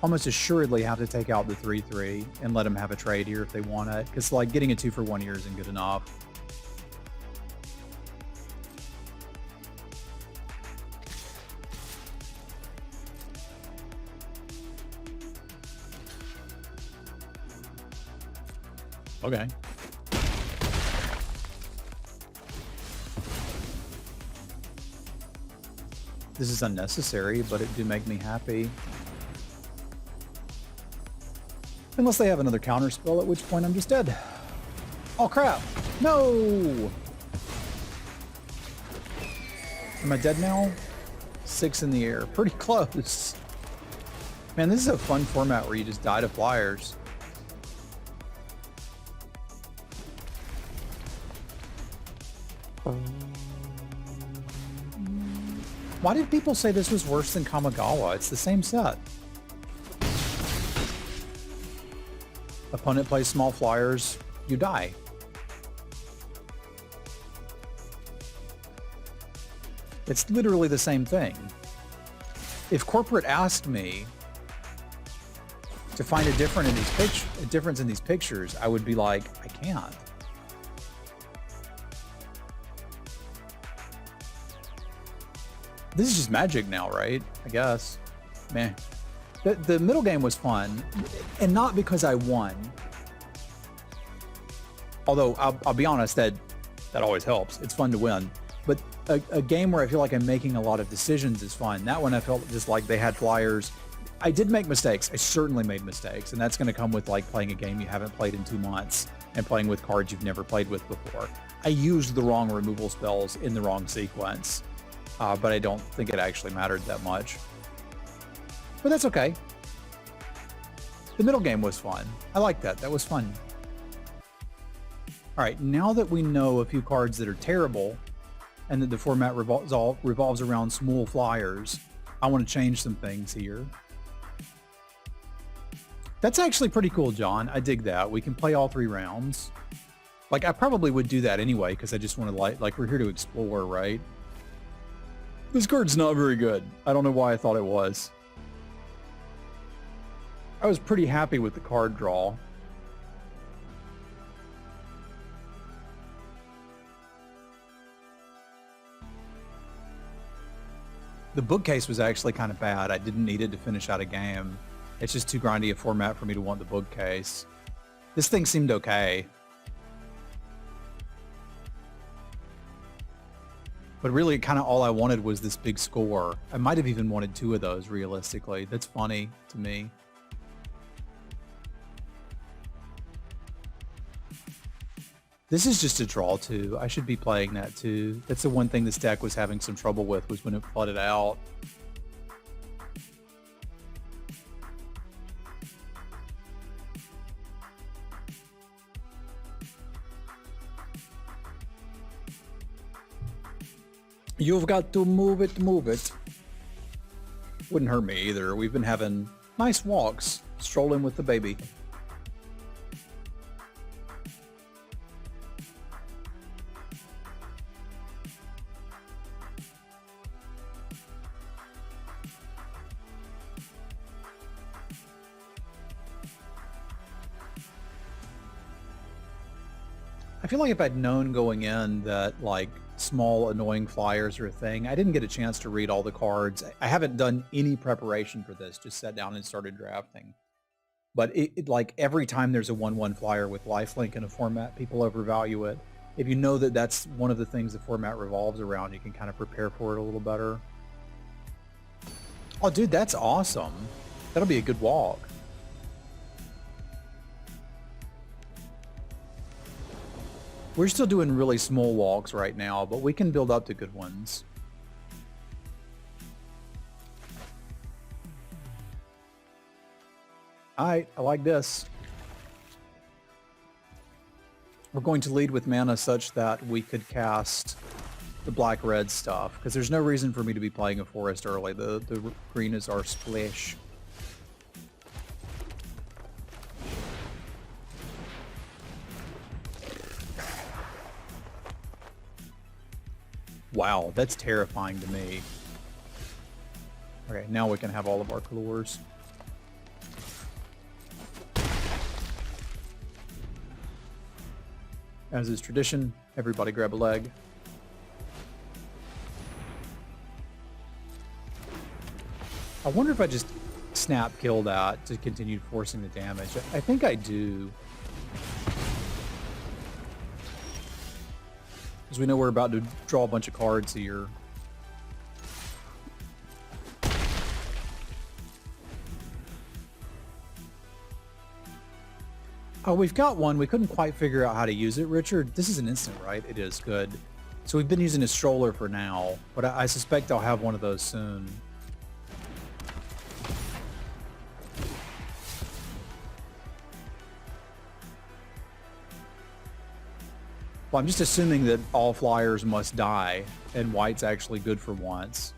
Almost assuredly have to take out the 3/3 and let them have a trade here if they want it. Because like getting a 2 for 1 here isn't good enough. Okay. This is unnecessary, but it do make me happy. Unless they have another counter spell, at which point I'm just dead. Oh crap! No! Am I dead now? 6 in the air. Pretty close. Man, this is a fun format where you just die to flyers. Why did people say this was worse than Kamigawa? It's the same set. Opponent plays small flyers, you die. It's literally the same thing. If corporate asked me to find a difference in these pictures, I would be like, I can't. This is just Magic now, right? I guess. Meh. The middle game was fun, and not because I won. Although I'll be honest, that always helps. It's fun to win. But a game where I feel like I'm making a lot of decisions is fun. That one I felt just like they had flyers. I did make mistakes. I certainly made mistakes, and that's going to come with like playing a game you haven't played in 2 months and playing with cards you've never played with before. I used the wrong removal spells in the wrong sequence, but I don't think it actually mattered that much. But that's okay. The middle game was fun. I like that. That was fun. All right, now that we know a few cards that are terrible and that the format revolves around small flyers, I want to change some things here. That's actually pretty cool, John. I dig that. We can play all 3 rounds. Like, I probably would do that anyway because I just want to, like we're here to explore, right? This card's not very good. I don't know why I thought it was. I was pretty happy with the card draw. The bookcase was actually kind of bad. I didn't need it to finish out a game. It's just too grindy a format for me to want the bookcase. This thing seemed okay. But really, kind of all I wanted was this big score. I might have even wanted 2 of those, realistically. That's funny to me. This is just a draw too. I should be playing that too. That's the one thing this deck was having some trouble with, was when it flooded out. You've got to move it, move it. Wouldn't hurt me either. We've been having nice walks, strolling with the baby. I feel like if I'd known going in that like small annoying flyers are a thing, I didn't get a chance to read all the cards. I haven't done any preparation for this, just sat down and started drafting. But it like every time there's a 1/1 flyer with lifelink in a format, people overvalue it. If you know that that's one of the things the format revolves around, you can kind of prepare for it a little better. Oh dude, that's awesome. That'll be a good walk. We're still doing really small walks right now, but we can build up to good ones. Alright, I like this. We're going to lead with mana such that we could cast the black-red stuff, because there's no reason for me to be playing a forest early. The green is our splash. Wow, that's terrifying to me. Okay, now we can have all of our colors. As is tradition, everybody grab a leg. I wonder if I just snap kill that to continue forcing the damage. I think I do. Because we know we're about to draw a bunch of cards here. Oh, we've got one. We couldn't quite figure out how to use it. Richard, this is an instant, right? It is. Good. So we've been using a stroller for now, but I suspect I'll have one of those soon. Well, I'm just assuming that all flyers must die, and white's actually good for once.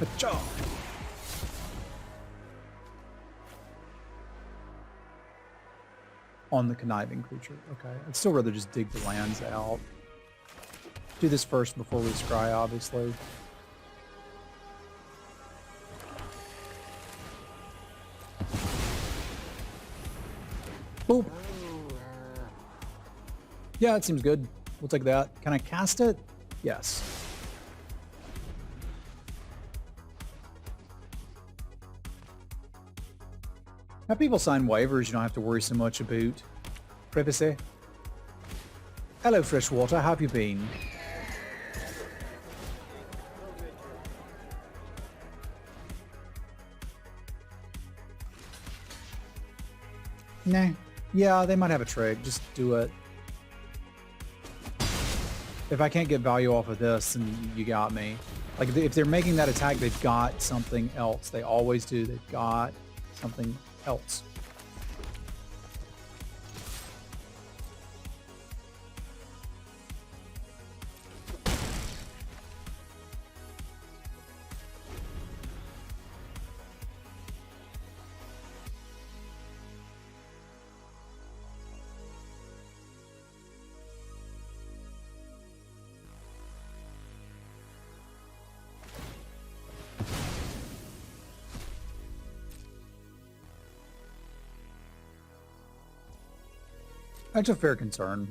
Ka-chow! On the conniving creature. Okay. I'd still rather just dig the lands out. Do this first before we scry, obviously. Boop. Yeah, it seems good. We'll take that. Can I cast it? Yes. Have people sign waivers, you don't have to worry so much about privacy. Hello, Freshwater. How have you been? Nah. Yeah, they might have a trick. Just do it. If I can't get value off of this, then you got me. Like, if they're making that attack, they've got something else. They always do. They've got something else. That's a fair concern.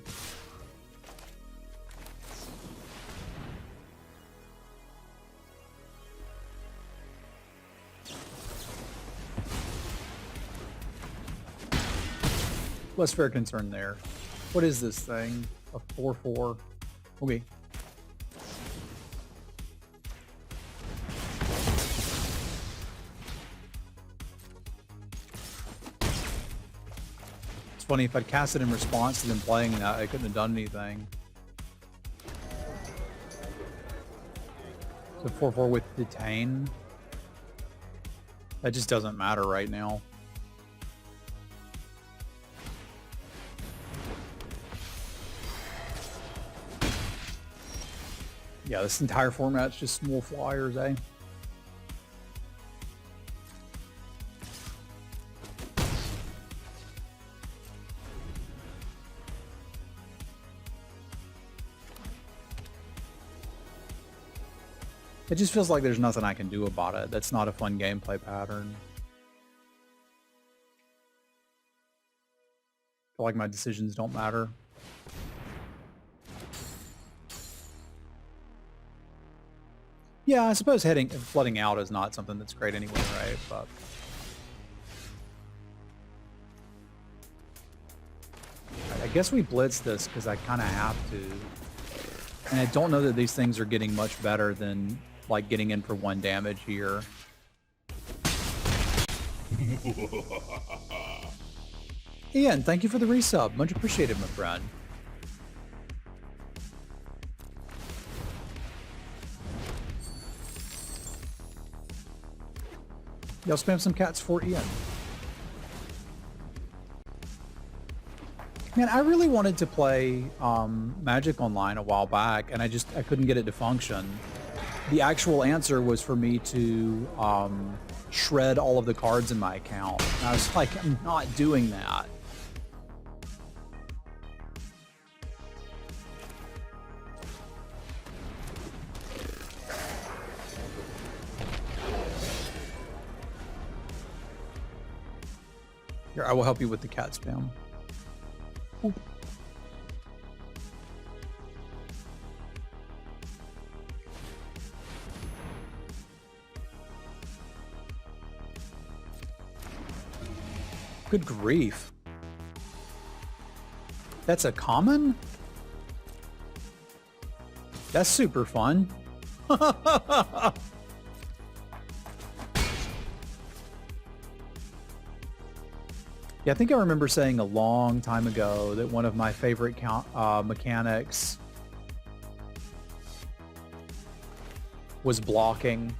Less fair concern there. What is this thing? A 4/4. Okay. It's funny, if I'd cast it in response to them playing that, I couldn't have done anything. So 4/4 with detain. That just doesn't matter right now. Yeah, this entire format's just small flyers, eh? It just feels like there's nothing I can do about it. That's not a fun gameplay pattern. I feel like my decisions don't matter. Yeah, I suppose flooding out is not something that's great anyway, right? But I guess we blitz this because I kind of have to. And I don't know that these things are getting much better than like getting in for 1 damage here. Ian, thank you for the resub. Much appreciated, my friend. Y'all spam some cats for Ian. Man, I really wanted to play Magic Online a while back, and I couldn't get it to function. The actual answer was for me to shred all of the cards in my account. And I was like, I'm not doing that. Here, I will help you with the cat spam. Ooh. Good grief. That's a common? That's super fun. Yeah, I think I remember saying a long time ago that one of my favorite mechanics was blocking.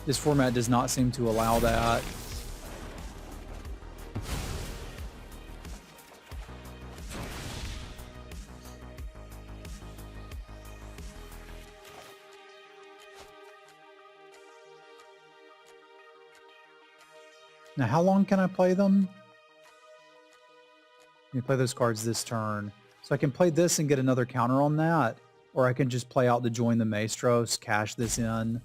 This format does not seem to allow that. Now, how long can I play them? Let me play those cards this turn. So I can play this and get another counter on that, or I can just play out the Join the Maestros, cash this in,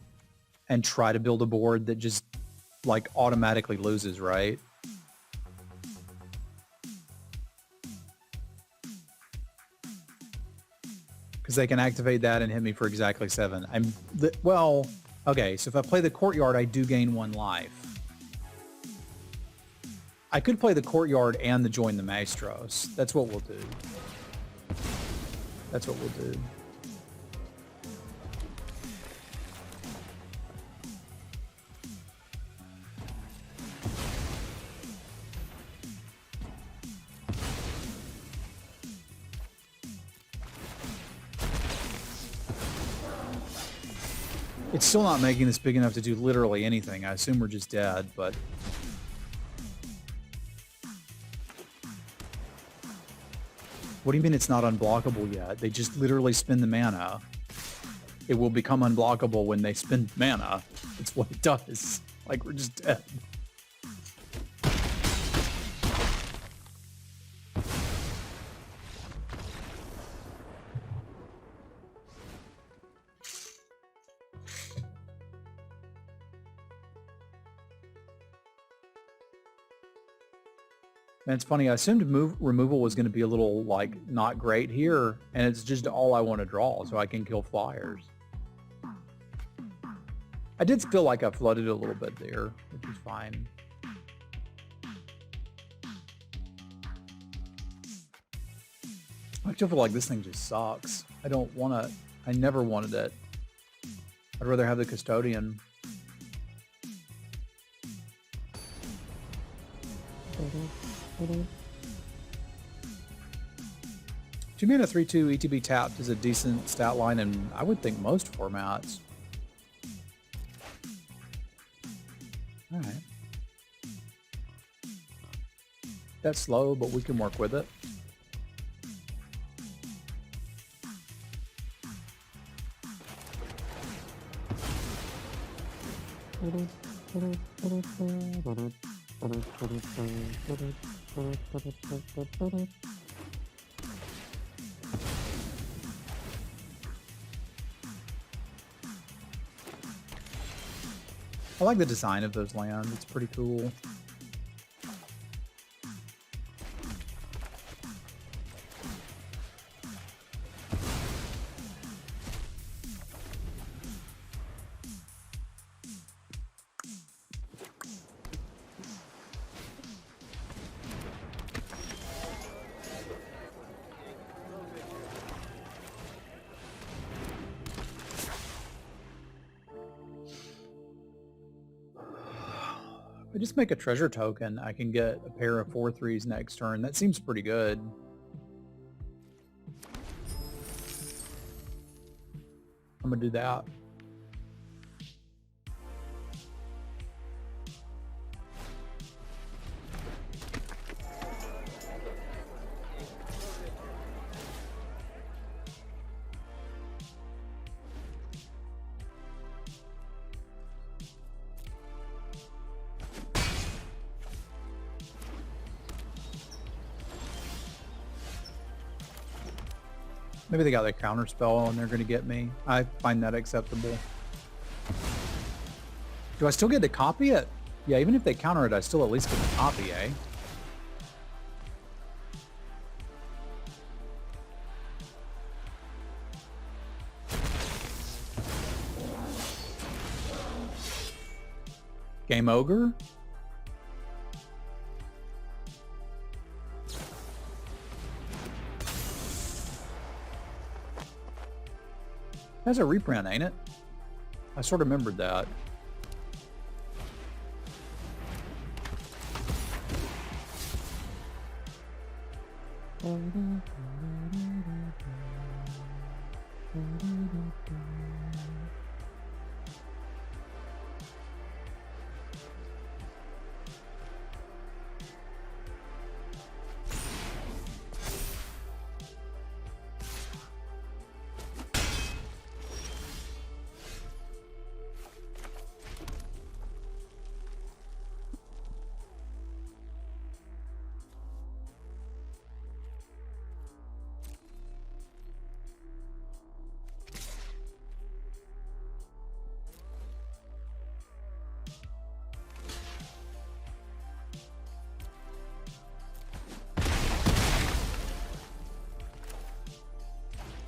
and try to build a board that just like automatically loses, right? Because they can activate that and hit me for exactly 7. Well, okay, so if I play the Courtyard, I do gain 1 life. I could play the Courtyard and the Join the Maestros. That's what we'll do. That's what we'll do. It's still not making this big enough to do literally anything. I assume we're just dead, but... What do you mean it's not unblockable yet? They just literally spend the mana. It will become unblockable when they spend mana. It's what it does. Like, we're just dead. And it's funny, I assumed removal was going to be a little, like, not great here, and it's just all I want to draw, so I can kill flyers. I did feel like I flooded a little bit there, which is fine. I still feel like this thing just sucks. I don't want to... I never wanted it. I'd rather have the Custodian. 2 mana 3/2 ETB tapped is a decent stat line, and I would think most formats. All right. That's slow, but we can work with it. I like the design of those lands. It's pretty cool. I just make a treasure token, I can get a pair of 4/3s next turn. That seems pretty good. I'm gonna do that. Maybe they got their counter spell and they're going to get me. I find that acceptable. Do I still get to copy it? Yeah, even if they counter it, I still at least get to copy, eh? Game Ogre? That's a reprint, ain't it? I sort of remembered that.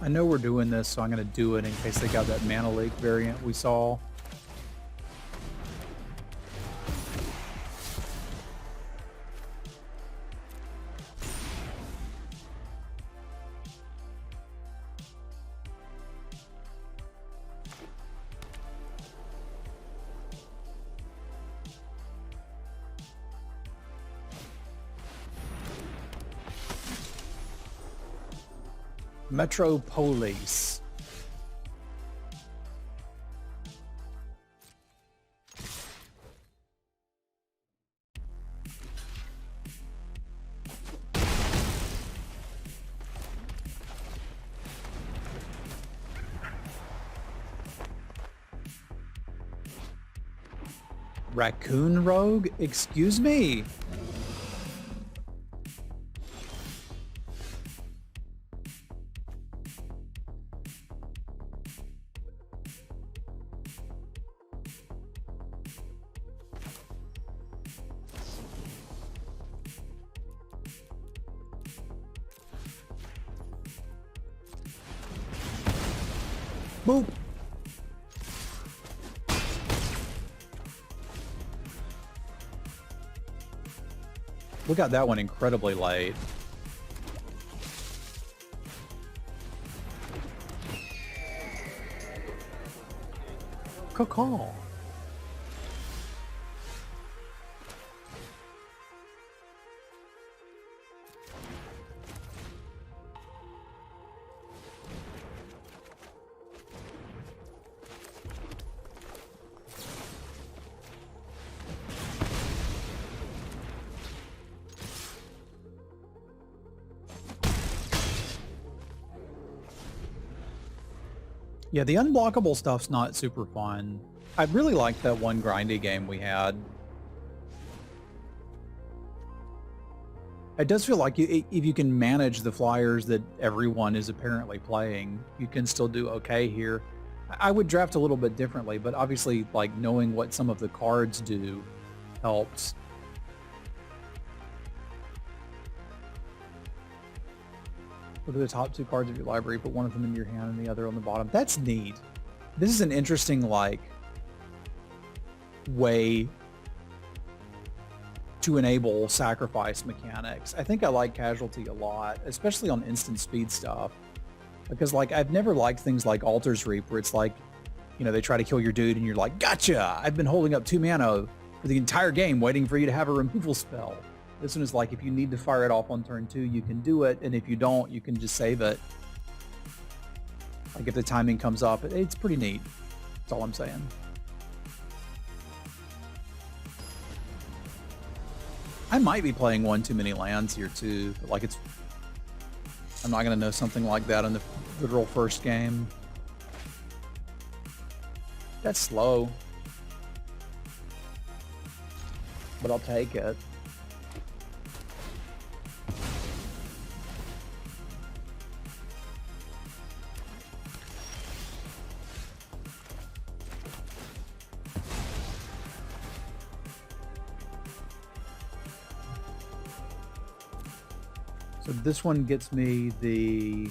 I know we're doing this, so I'm going to do it in case they got that Mana Leak variant we saw. Metropolis. Raccoon Rogue? Excuse me? Boop. We got that one incredibly late. Caw. Yeah, the unblockable stuff's not super fun. I really liked that one grindy game we had. It does feel like if you can manage the flyers that everyone is apparently playing, you can still do okay here. I would draft a little bit differently, but obviously, like, knowing what some of the cards do helps. Look at the top two cards of your library, put one of them in your hand and the other on the bottom. That's neat. This is an interesting, like, way to enable sacrifice mechanics. I think I like Casualty a lot, especially on instant speed stuff. Because, like, I've never liked things like Altar's Reap, where it's like, you know, they try to kill your dude and you're like, gotcha! I've been holding up 2 mana for the entire game waiting for you to have a removal spell. This one is like, if you need to fire it off on turn 2, you can do it, and if you don't, you can just save it. Like, if the timing comes up, it's pretty neat. That's all I'm saying. I might be playing one too many lands here too. But like, I'm not going to know something like that in the literal first game. That's slow. But I'll take it. So this one gets me the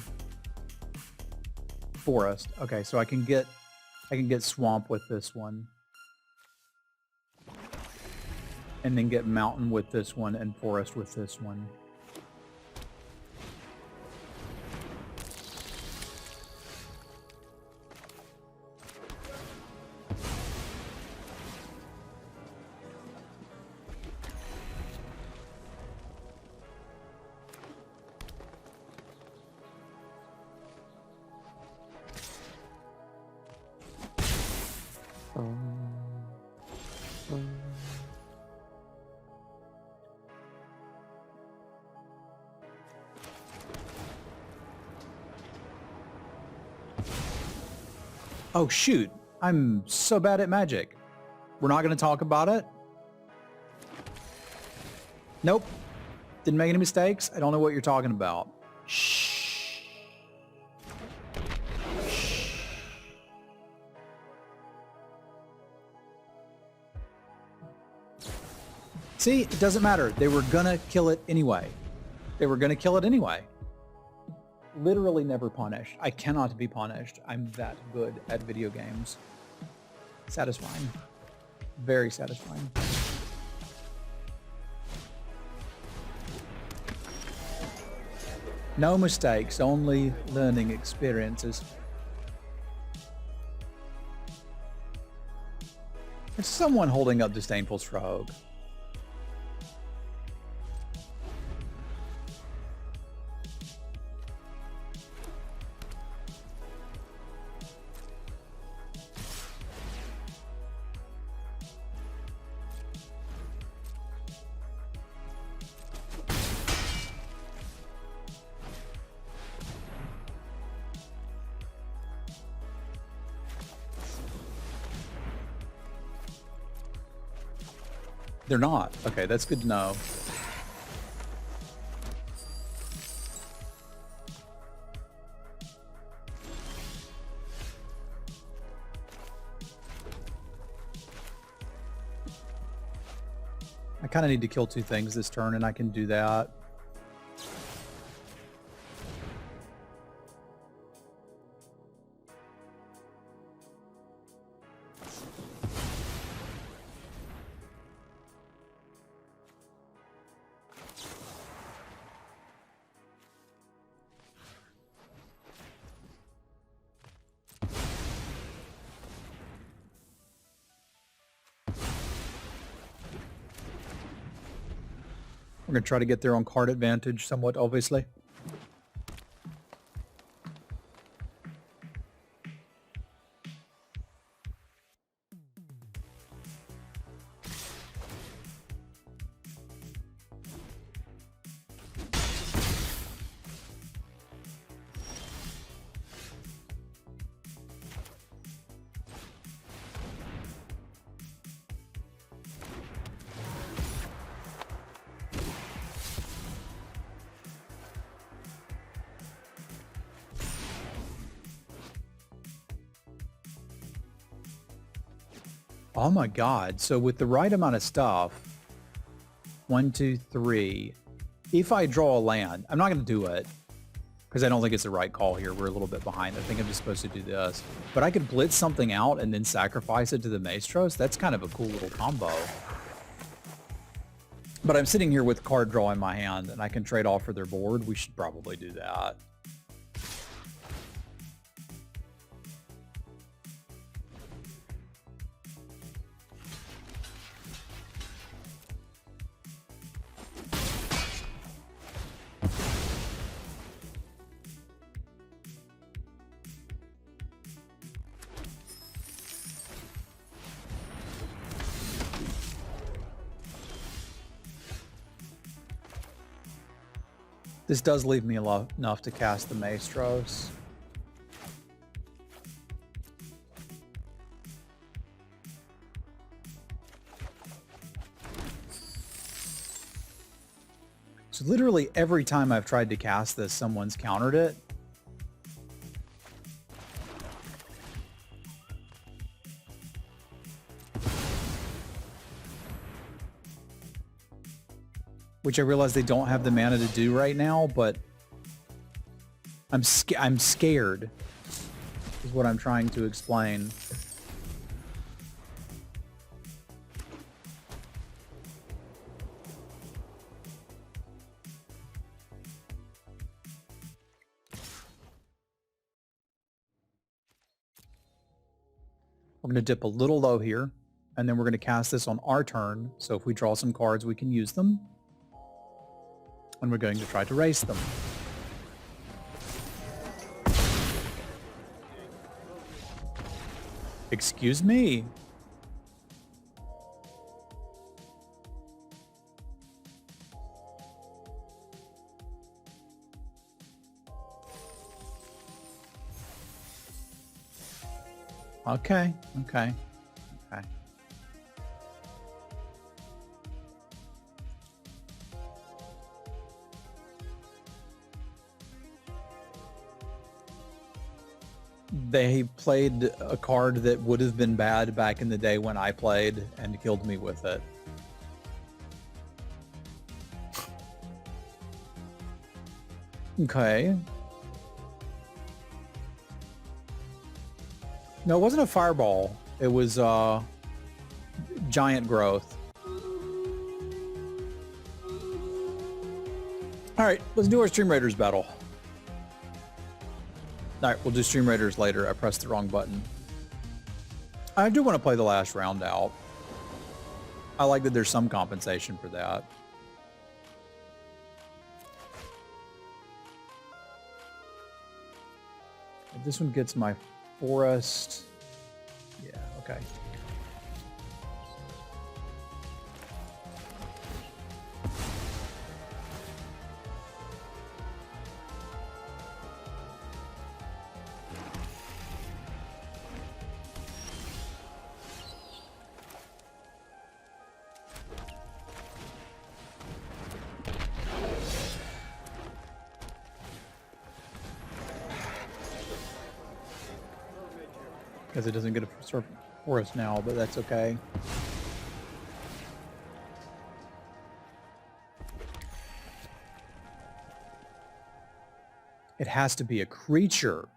forest. Okay, so I can get swamp with this one. and then get mountain with this one and forest with this one. Oh, shoot. I'm so bad at magic. We're not going to talk about it? Nope. Didn't make any mistakes. I don't know what you're talking about. Shh. Shh. See, it doesn't matter. They were going to kill it anyway. They were going to kill it anyway. Literally never punished. I cannot be punished. I'm that good at video games. Satisfying. Very satisfying. No mistakes, only learning experiences. There's someone holding up Disdainful Stroke. They're not. Okay, that's good to know. I kind of need to kill 2 things this turn, and I can do that. We're going to try to get there on card advantage somewhat, obviously. Oh my God. So with the right amount of stuff, 1, 2, 3, if I draw a land, I'm not going to do it because I don't think it's the right call here. We're a little bit behind. I think I'm just supposed to do this, but I could blitz something out and then sacrifice it to the Maestros. That's kind of a cool little combo. But I'm sitting here with card draw in my hand and I can trade off for their board. We should probably do that. This does leave me enough to cast the Maestros. So literally every time I've tried to cast this, someone's countered it. Which I realize they don't have the mana to do right now, but I'm scared, is what I'm trying to explain. We're going to dip a little low here, and then we're going to cast this on our turn. So if we draw some cards, we can use them. And we're going to try to race them. Excuse me. Okay. They played a card that would have been bad back in the day when I played and killed me with it. Okay. No, it wasn't a fireball. It was giant growth. All right, let's do our Stream Raiders battle. All right, we'll do Stream Raiders later. I pressed the wrong button. I do want to play the last round out. I like that there's some compensation for that. If this one gets my forest. Yeah, okay. Because it doesn't get a forest now, but that's okay. It has to be a creature.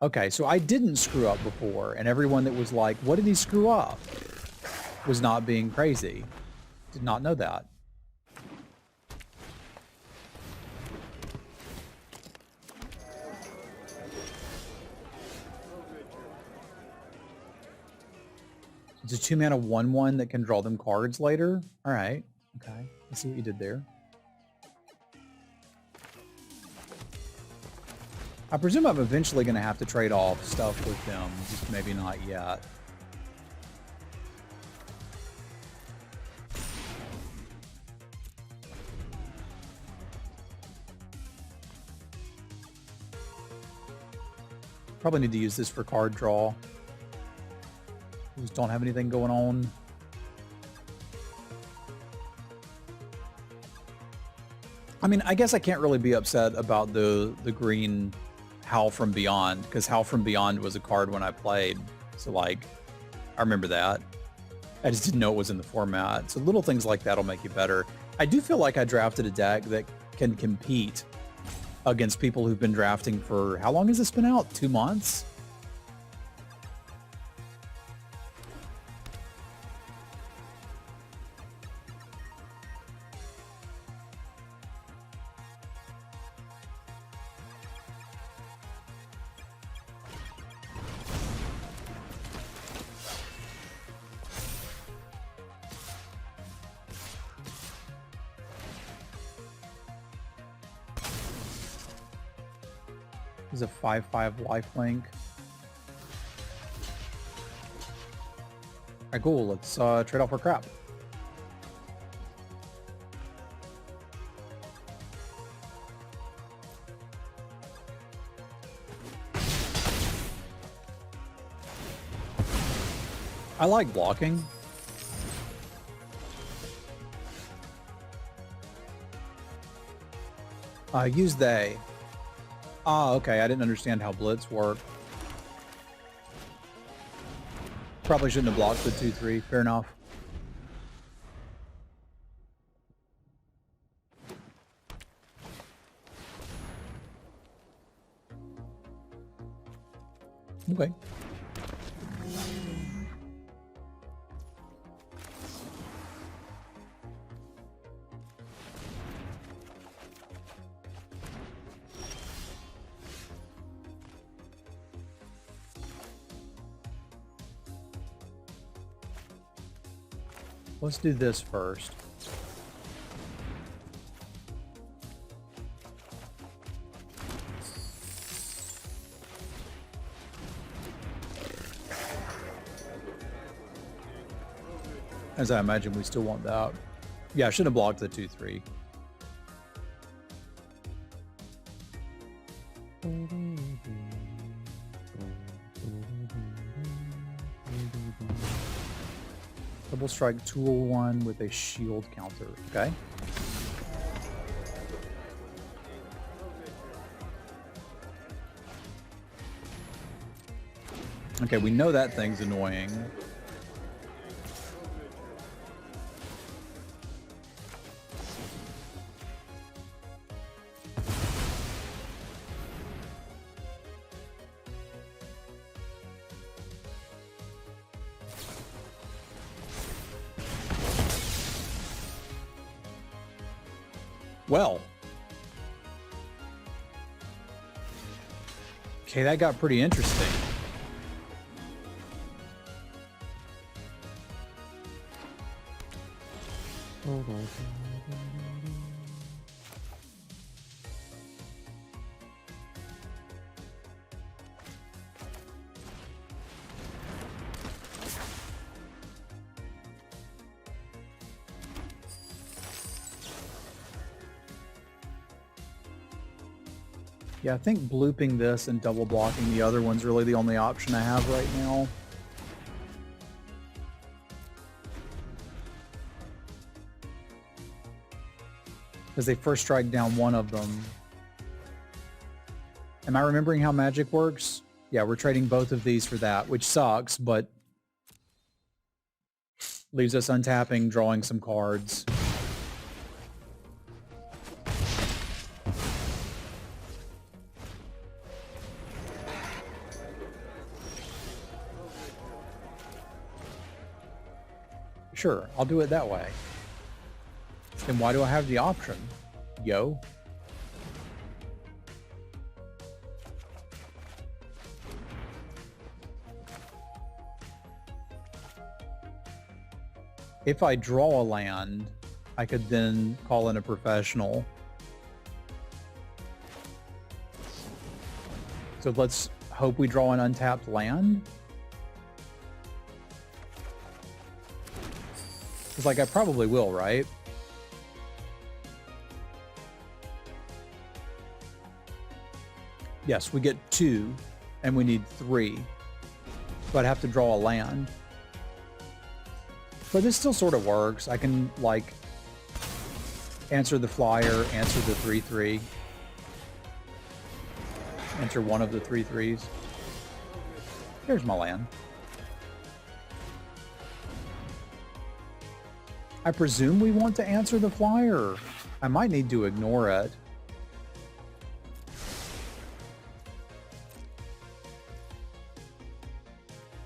Okay, so I didn't screw up before, and everyone that was like, what did he screw up? Was not being crazy. Did not know that. It's a 2-mana 1/1 that can draw them cards later. All right. Okay. Let's see what you did there. I presume I'm eventually going to have to trade off stuff with them. Just maybe not yet. Probably need to use this for card draw. Just don't have anything going on. I mean, I guess I can't really be upset about the green Howl from Beyond, because Howl from Beyond was a card when I played. So, like, I remember that. I just didn't know it was in the format. So little things like that will make you better. I do feel like I drafted a deck that can compete against people who've been drafting for... How long has this been out? 2 months? Is a 5/5 lifelink. Alright, cool. Let's trade off our crap. I like blocking. Use they. Ah, okay. I didn't understand how Blitz worked. Probably shouldn't have blocked the 2/3. Fair enough. Okay. Let's do this first. As I imagine, we still want that. Yeah, I should have blocked the 2-3. Double strike tool 1 with a shield counter. Okay. Okay, we know that thing's annoying. Well. Okay, that got pretty interesting. Yeah, I think blooping this and double blocking the other one's really the only option I have right now. Because they first strike down one of them. Am I remembering how magic works? Yeah, we're trading both of these for that, which sucks, but leaves us untapping, drawing some cards. Sure, I'll do it that way. Then why do I have the option? Yo. If I draw a land, I could then call in a professional. So let's hope we draw an untapped land. It's like I probably will, right? Yes, we get 2, and we need 3. So I'd have to draw a land. But this still sort of works. I can, like, answer the flyer, answer the 3-3. Enter one of the 3-3s. Here's my land. I presume we want to answer the flyer. I might need to ignore it.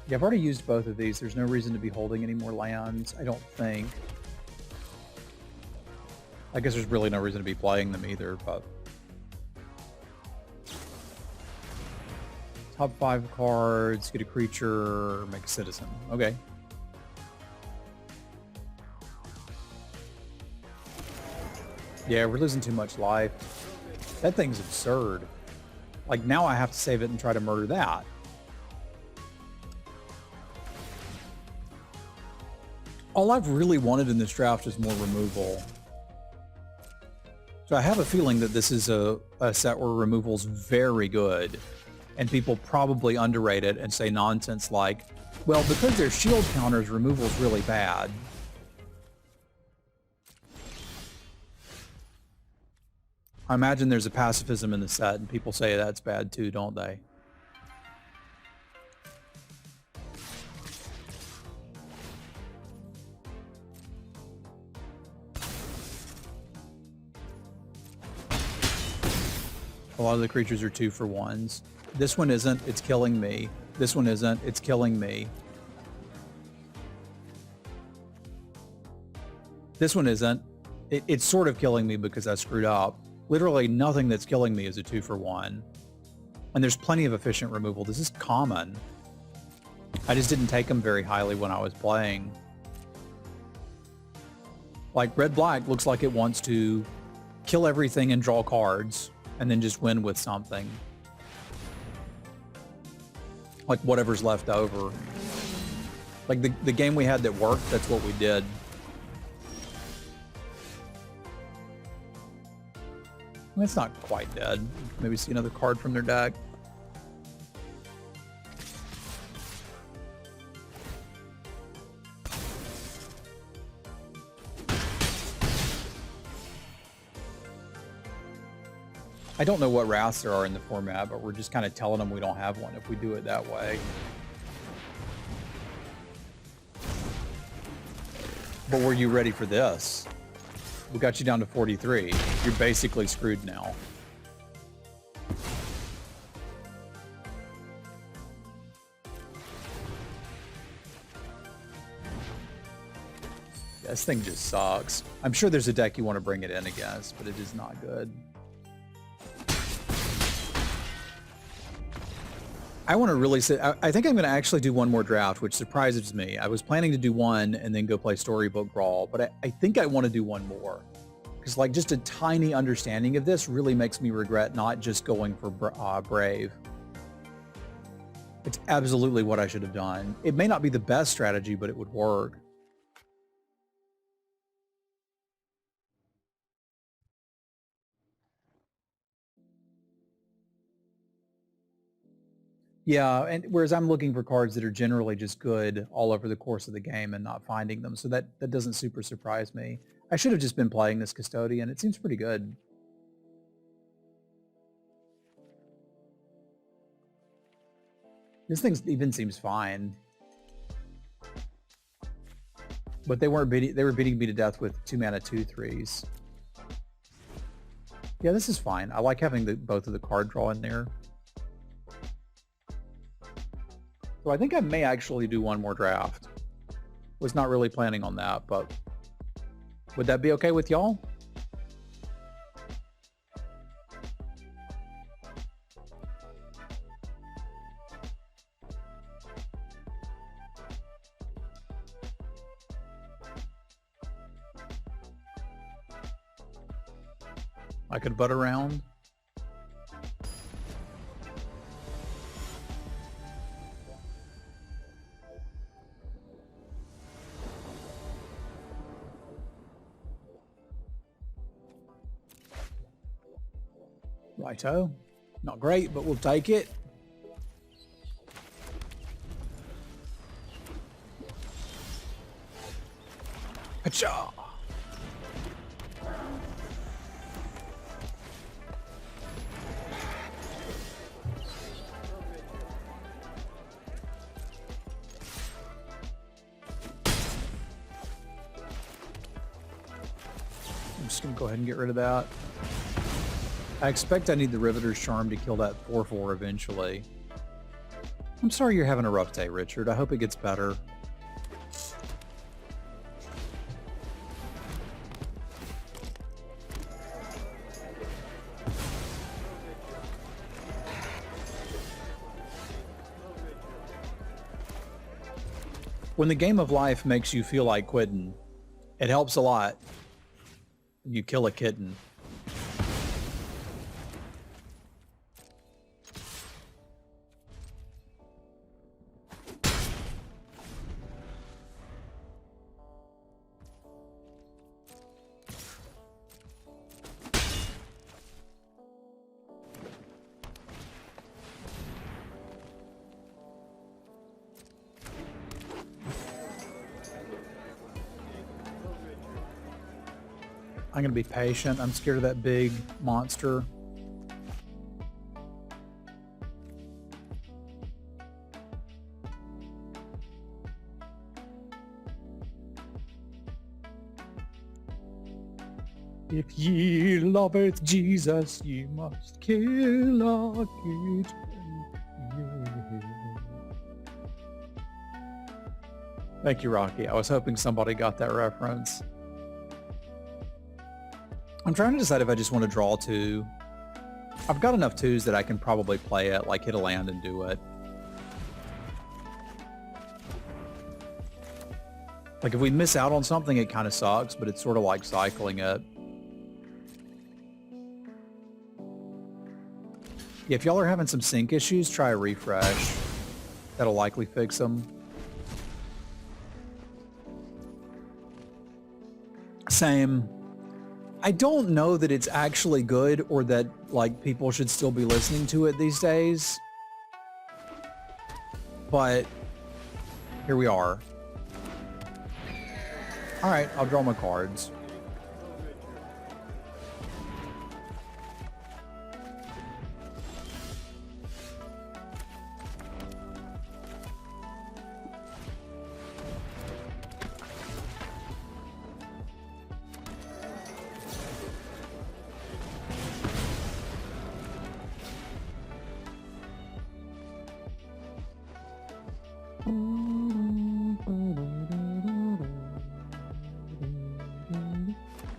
Yeah, I've already used both of these. There's no reason to be holding any more lands, I don't think. I guess there's really no reason to be playing them either, but... Top 5 cards, get a creature, make a citizen. Okay. Yeah, we're losing too much life. That thing's absurd. Like, now I have to save it and try to murder that. All I've really wanted in this draft is more removal. So I have a feeling that this is a set where removal's very good. And people probably underrate it and say nonsense like, well, because there's shield counters, removal's really bad. I imagine there's a pacifism in the set, and people say that's bad too, don't they? A lot of the creatures are 2-for-1s. This one isn't, it's killing me. This one isn't, it's killing me. This one isn't. It's sort of killing me because I screwed up. Literally nothing that's killing me is a 2-for-1. And there's plenty of efficient removal. This is common. I just didn't take them very highly when I was playing. Like red-black looks like it wants to kill everything and draw cards and then just win with something. Like whatever's left over. Like the game we had that worked, that's what we did. It's not quite dead. Maybe see another card from their deck. I don't know what wraths there are in the format, but we're just kind of telling them we don't have one if we do it that way. But were you ready for this? We got you down to 43. You're basically screwed now. Yeah, this thing just sucks. I'm sure there's a deck you want to bring it in against, but it is not good. I want to really say, I think I'm going to actually do one more draft, which surprises me. I was planning to do one and then go play Storybook Brawl, but I think I want to do one more. Because like just a tiny understanding of this really makes me regret not just going for Brave. It's absolutely what I should have done. It may not be the best strategy, but it would work. Yeah, and whereas I'm looking for cards that are generally just good all over the course of the game and not finding them, so that doesn't super surprise me. I should have just been playing this Custodian. It seems pretty good. This thing even seems fine. But they were beating me to death with 2-mana 2/3s. Yeah, this is fine. I like having both of the card draw in there. So I think I may actually do one more draft. Was not really planning on that, but would that be okay with y'all? I could butt around. Righto. Not great, but we'll take it. Hacha! I'm just going to go ahead and get rid of that. I expect I need the Riveter's Charm to kill that 4/4 eventually. I'm sorry you're having a rough day, Richard. I hope it gets better. When the game of life makes you feel like quitting, it helps a lot. You kill a kitten. I'm going to be patient. I'm scared of that big monster. If ye loveth Jesus, ye must kill a kitten. Thank you, Rocky. I was hoping somebody got that reference. I'm trying to decide if I just want to draw two. I've got enough twos that I can probably play it, like hit a land and do it. Like if we miss out on something, it kind of sucks, but it's sort of like cycling it. Yeah, if y'all are having some sync issues, try a refresh. That'll likely fix them. Same. I don't know that it's actually good or that like people should still be listening to it these days. But here we are. All right, I'll draw my cards.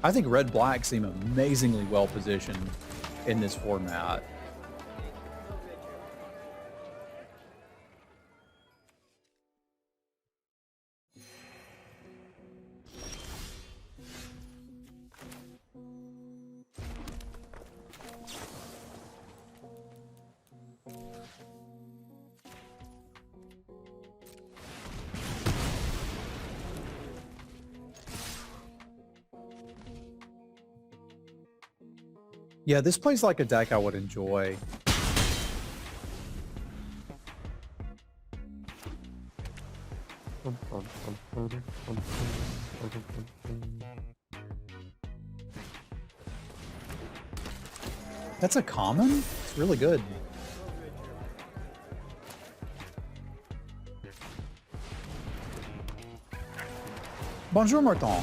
I think red-black seem amazingly well positioned in this format. Yeah, this plays like a deck I would enjoy. That's a common? It's really good. Bonjour, Martin.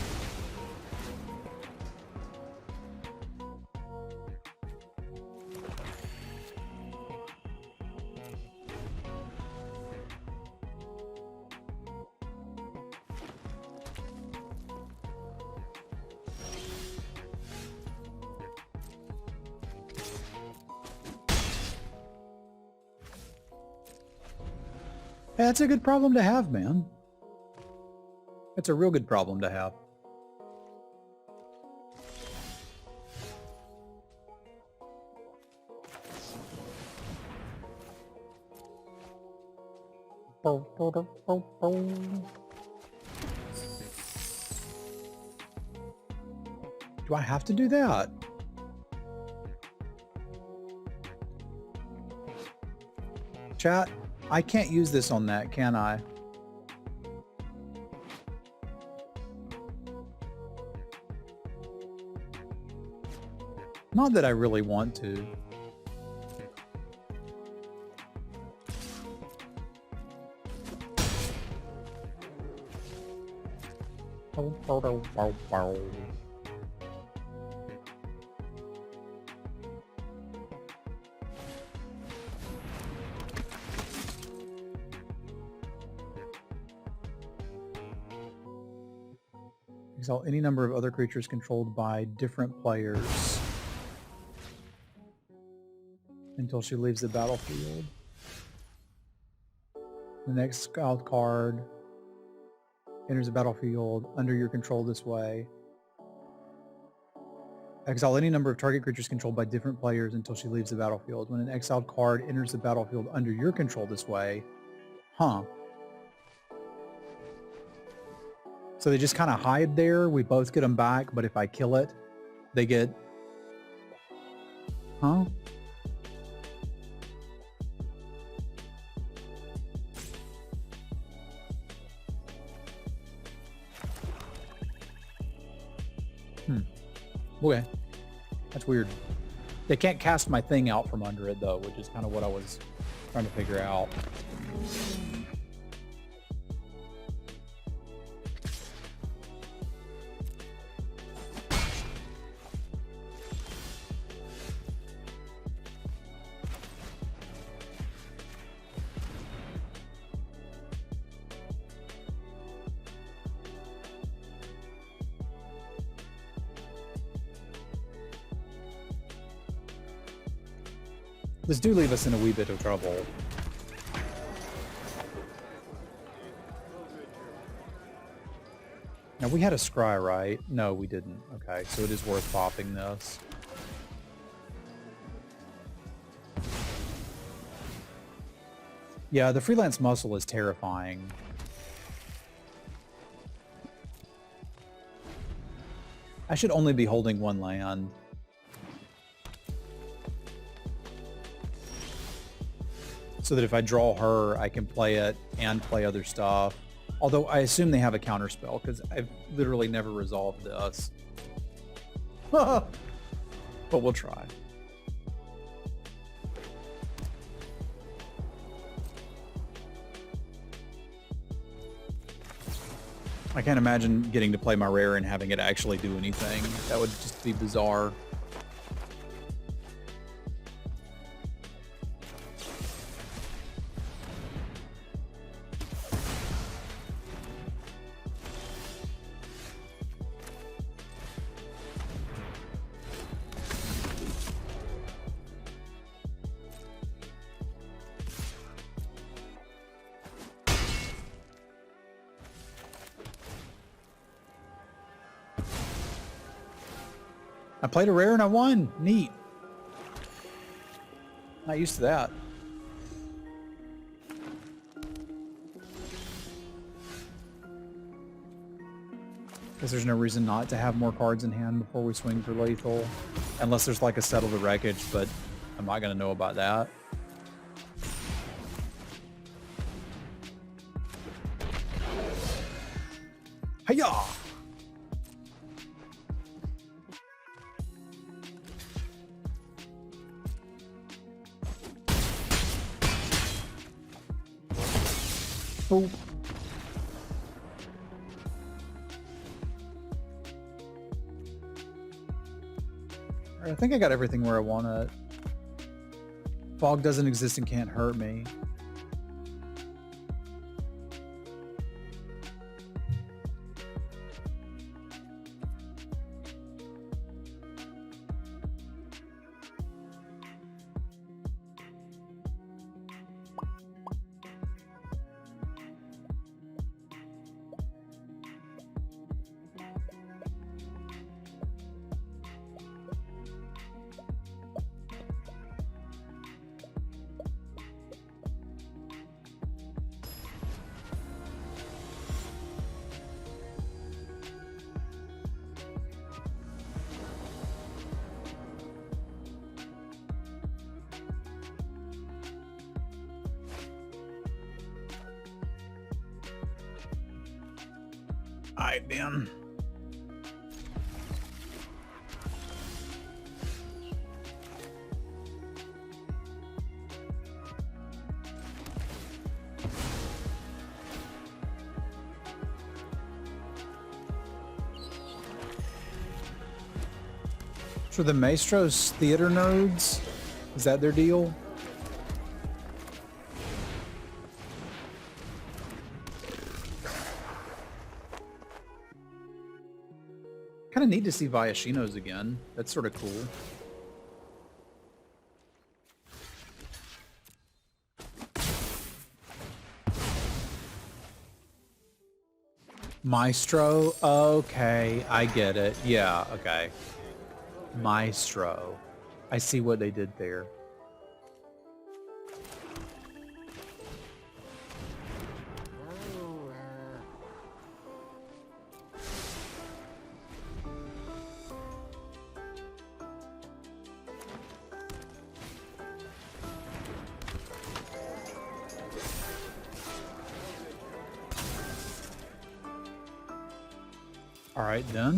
Yeah, that's a good problem to have, man. That's a real good problem to have. Do I have to do that? Chat, I can't use this on that, can I? Not that I really want to. Exile any number of other creatures controlled by different players until she leaves the battlefield. The next exiled card enters the battlefield under your control this way. Exile any number of target creatures controlled by different players until she leaves the battlefield. When an exiled card enters the battlefield under your control this way, So they just kind of hide there. We both get them back, but if I kill it, they get... Okay. That's weird. They can't cast my thing out from under it, though, which is kind of what I was trying to figure out. This do leave us in a wee bit of trouble. Now we had a scry, right? No, we didn't. Okay, so it is worth popping this. Yeah, the freelance muscle is terrifying. I should only be holding one land. So that if I draw her, I can play it and play other stuff. Although I assume they have a counterspell, because I've literally never resolved this. But we'll try. I can't imagine getting to play my rare and having it actually do anything. That would just be bizarre. I played a rare and I won. Neat. Not used to that. Guess there's no reason not to have more cards in hand before we swing for lethal. Unless there's like a settle the wreckage, but I'm not going to know about that. Hiya! Oh. I think I got everything where I want it. Fog doesn't exist and can't hurt me. Alright, man. For the Maestro's theater nerds, is that their deal? Kind of need to see Viashinos again. That's sort of cool. Maestro? Okay, I get it. Yeah, okay. Maestro. I see what they did there. All right, then.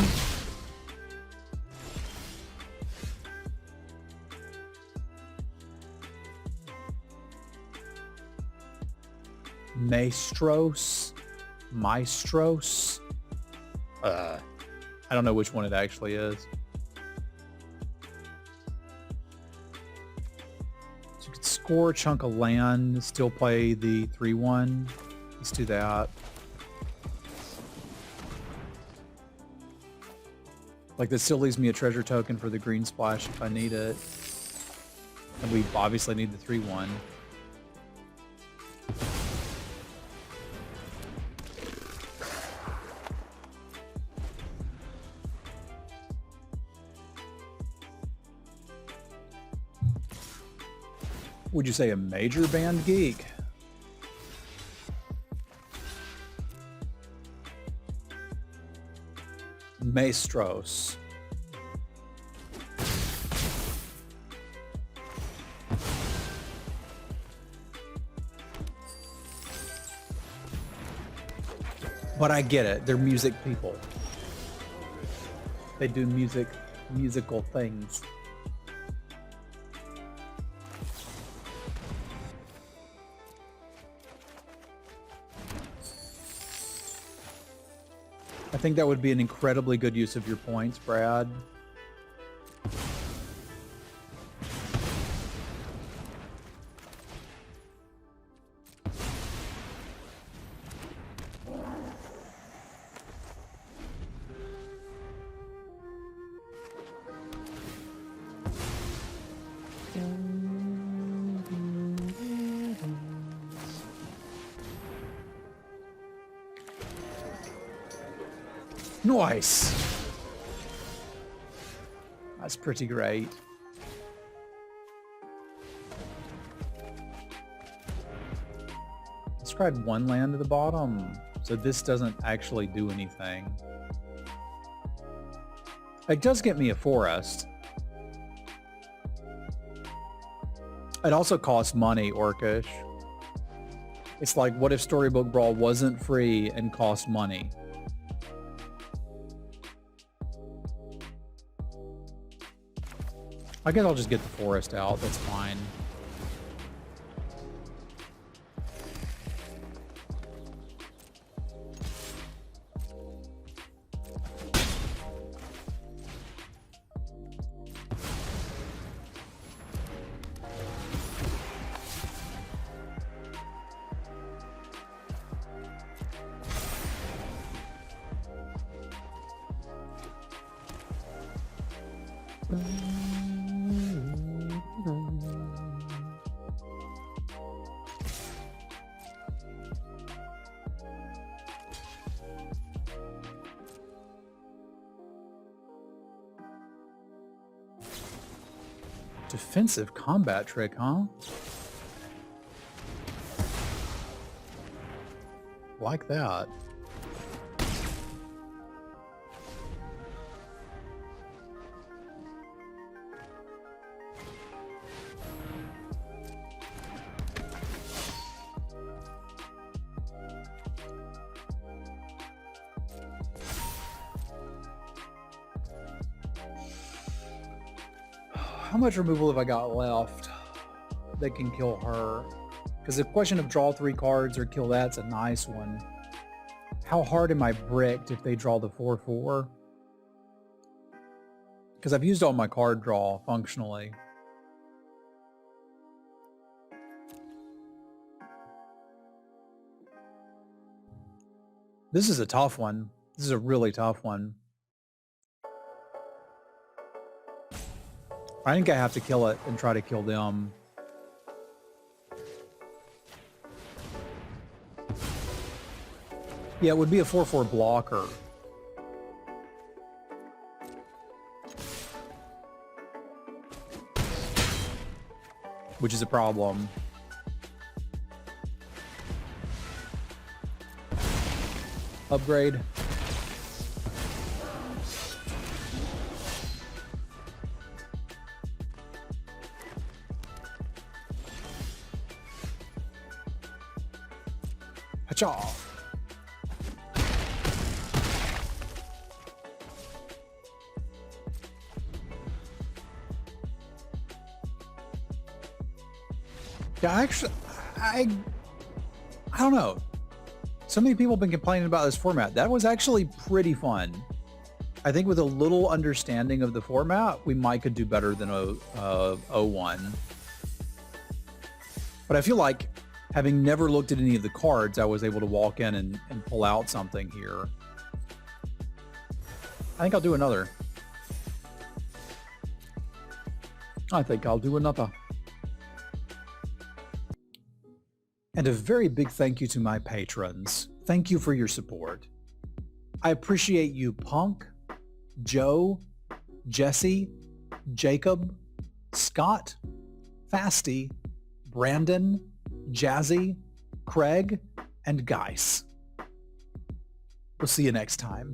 Maestros. I don't know which one it actually is. So you could score a chunk of land, still play the 3/1. Let's do that. Like, that still leaves me a treasure token for the green splash if I need it. And we obviously need the 3/1. Would you say a major band geek? Maestros. But I get it. They're music people. They do musical things. I think that would be an incredibly good use of your points, Brad. Nice. That's pretty great. Describe one land at the bottom, so this doesn't actually do anything. It does get me a forest. It also costs money, Orcish. It's like, what if Storybook Brawl wasn't free and cost money? I guess I'll just get the forest out. That's fine. Defensive combat trick, huh? Like that. How much removal have I got left that can kill her? Because the question of draw 3 cards or kill that's a nice one. How hard am I bricked if they draw the 4/4? Because I've used all my card draw functionally. This is a tough one. This is a really tough one. I think I have to kill it and try to kill them. Yeah, it would be a 4/4 blocker. Which is a problem. Upgrade. Hacha. Yeah, actually, I don't know. So many people have been complaining about this format. That was actually pretty fun. I think with a little understanding of the format, we might could do better than 01. But I feel like having never looked at any of the cards, I was able to walk in and pull out something here. I think I'll do another. I think I'll do another. And a very big thank you to my patrons. Thank you for your support. I appreciate you, Punk, Joe, Jesse, Jacob, Scott, Fasty, Brandon, Jazzy, Craig, and Geis. We'll see you next time.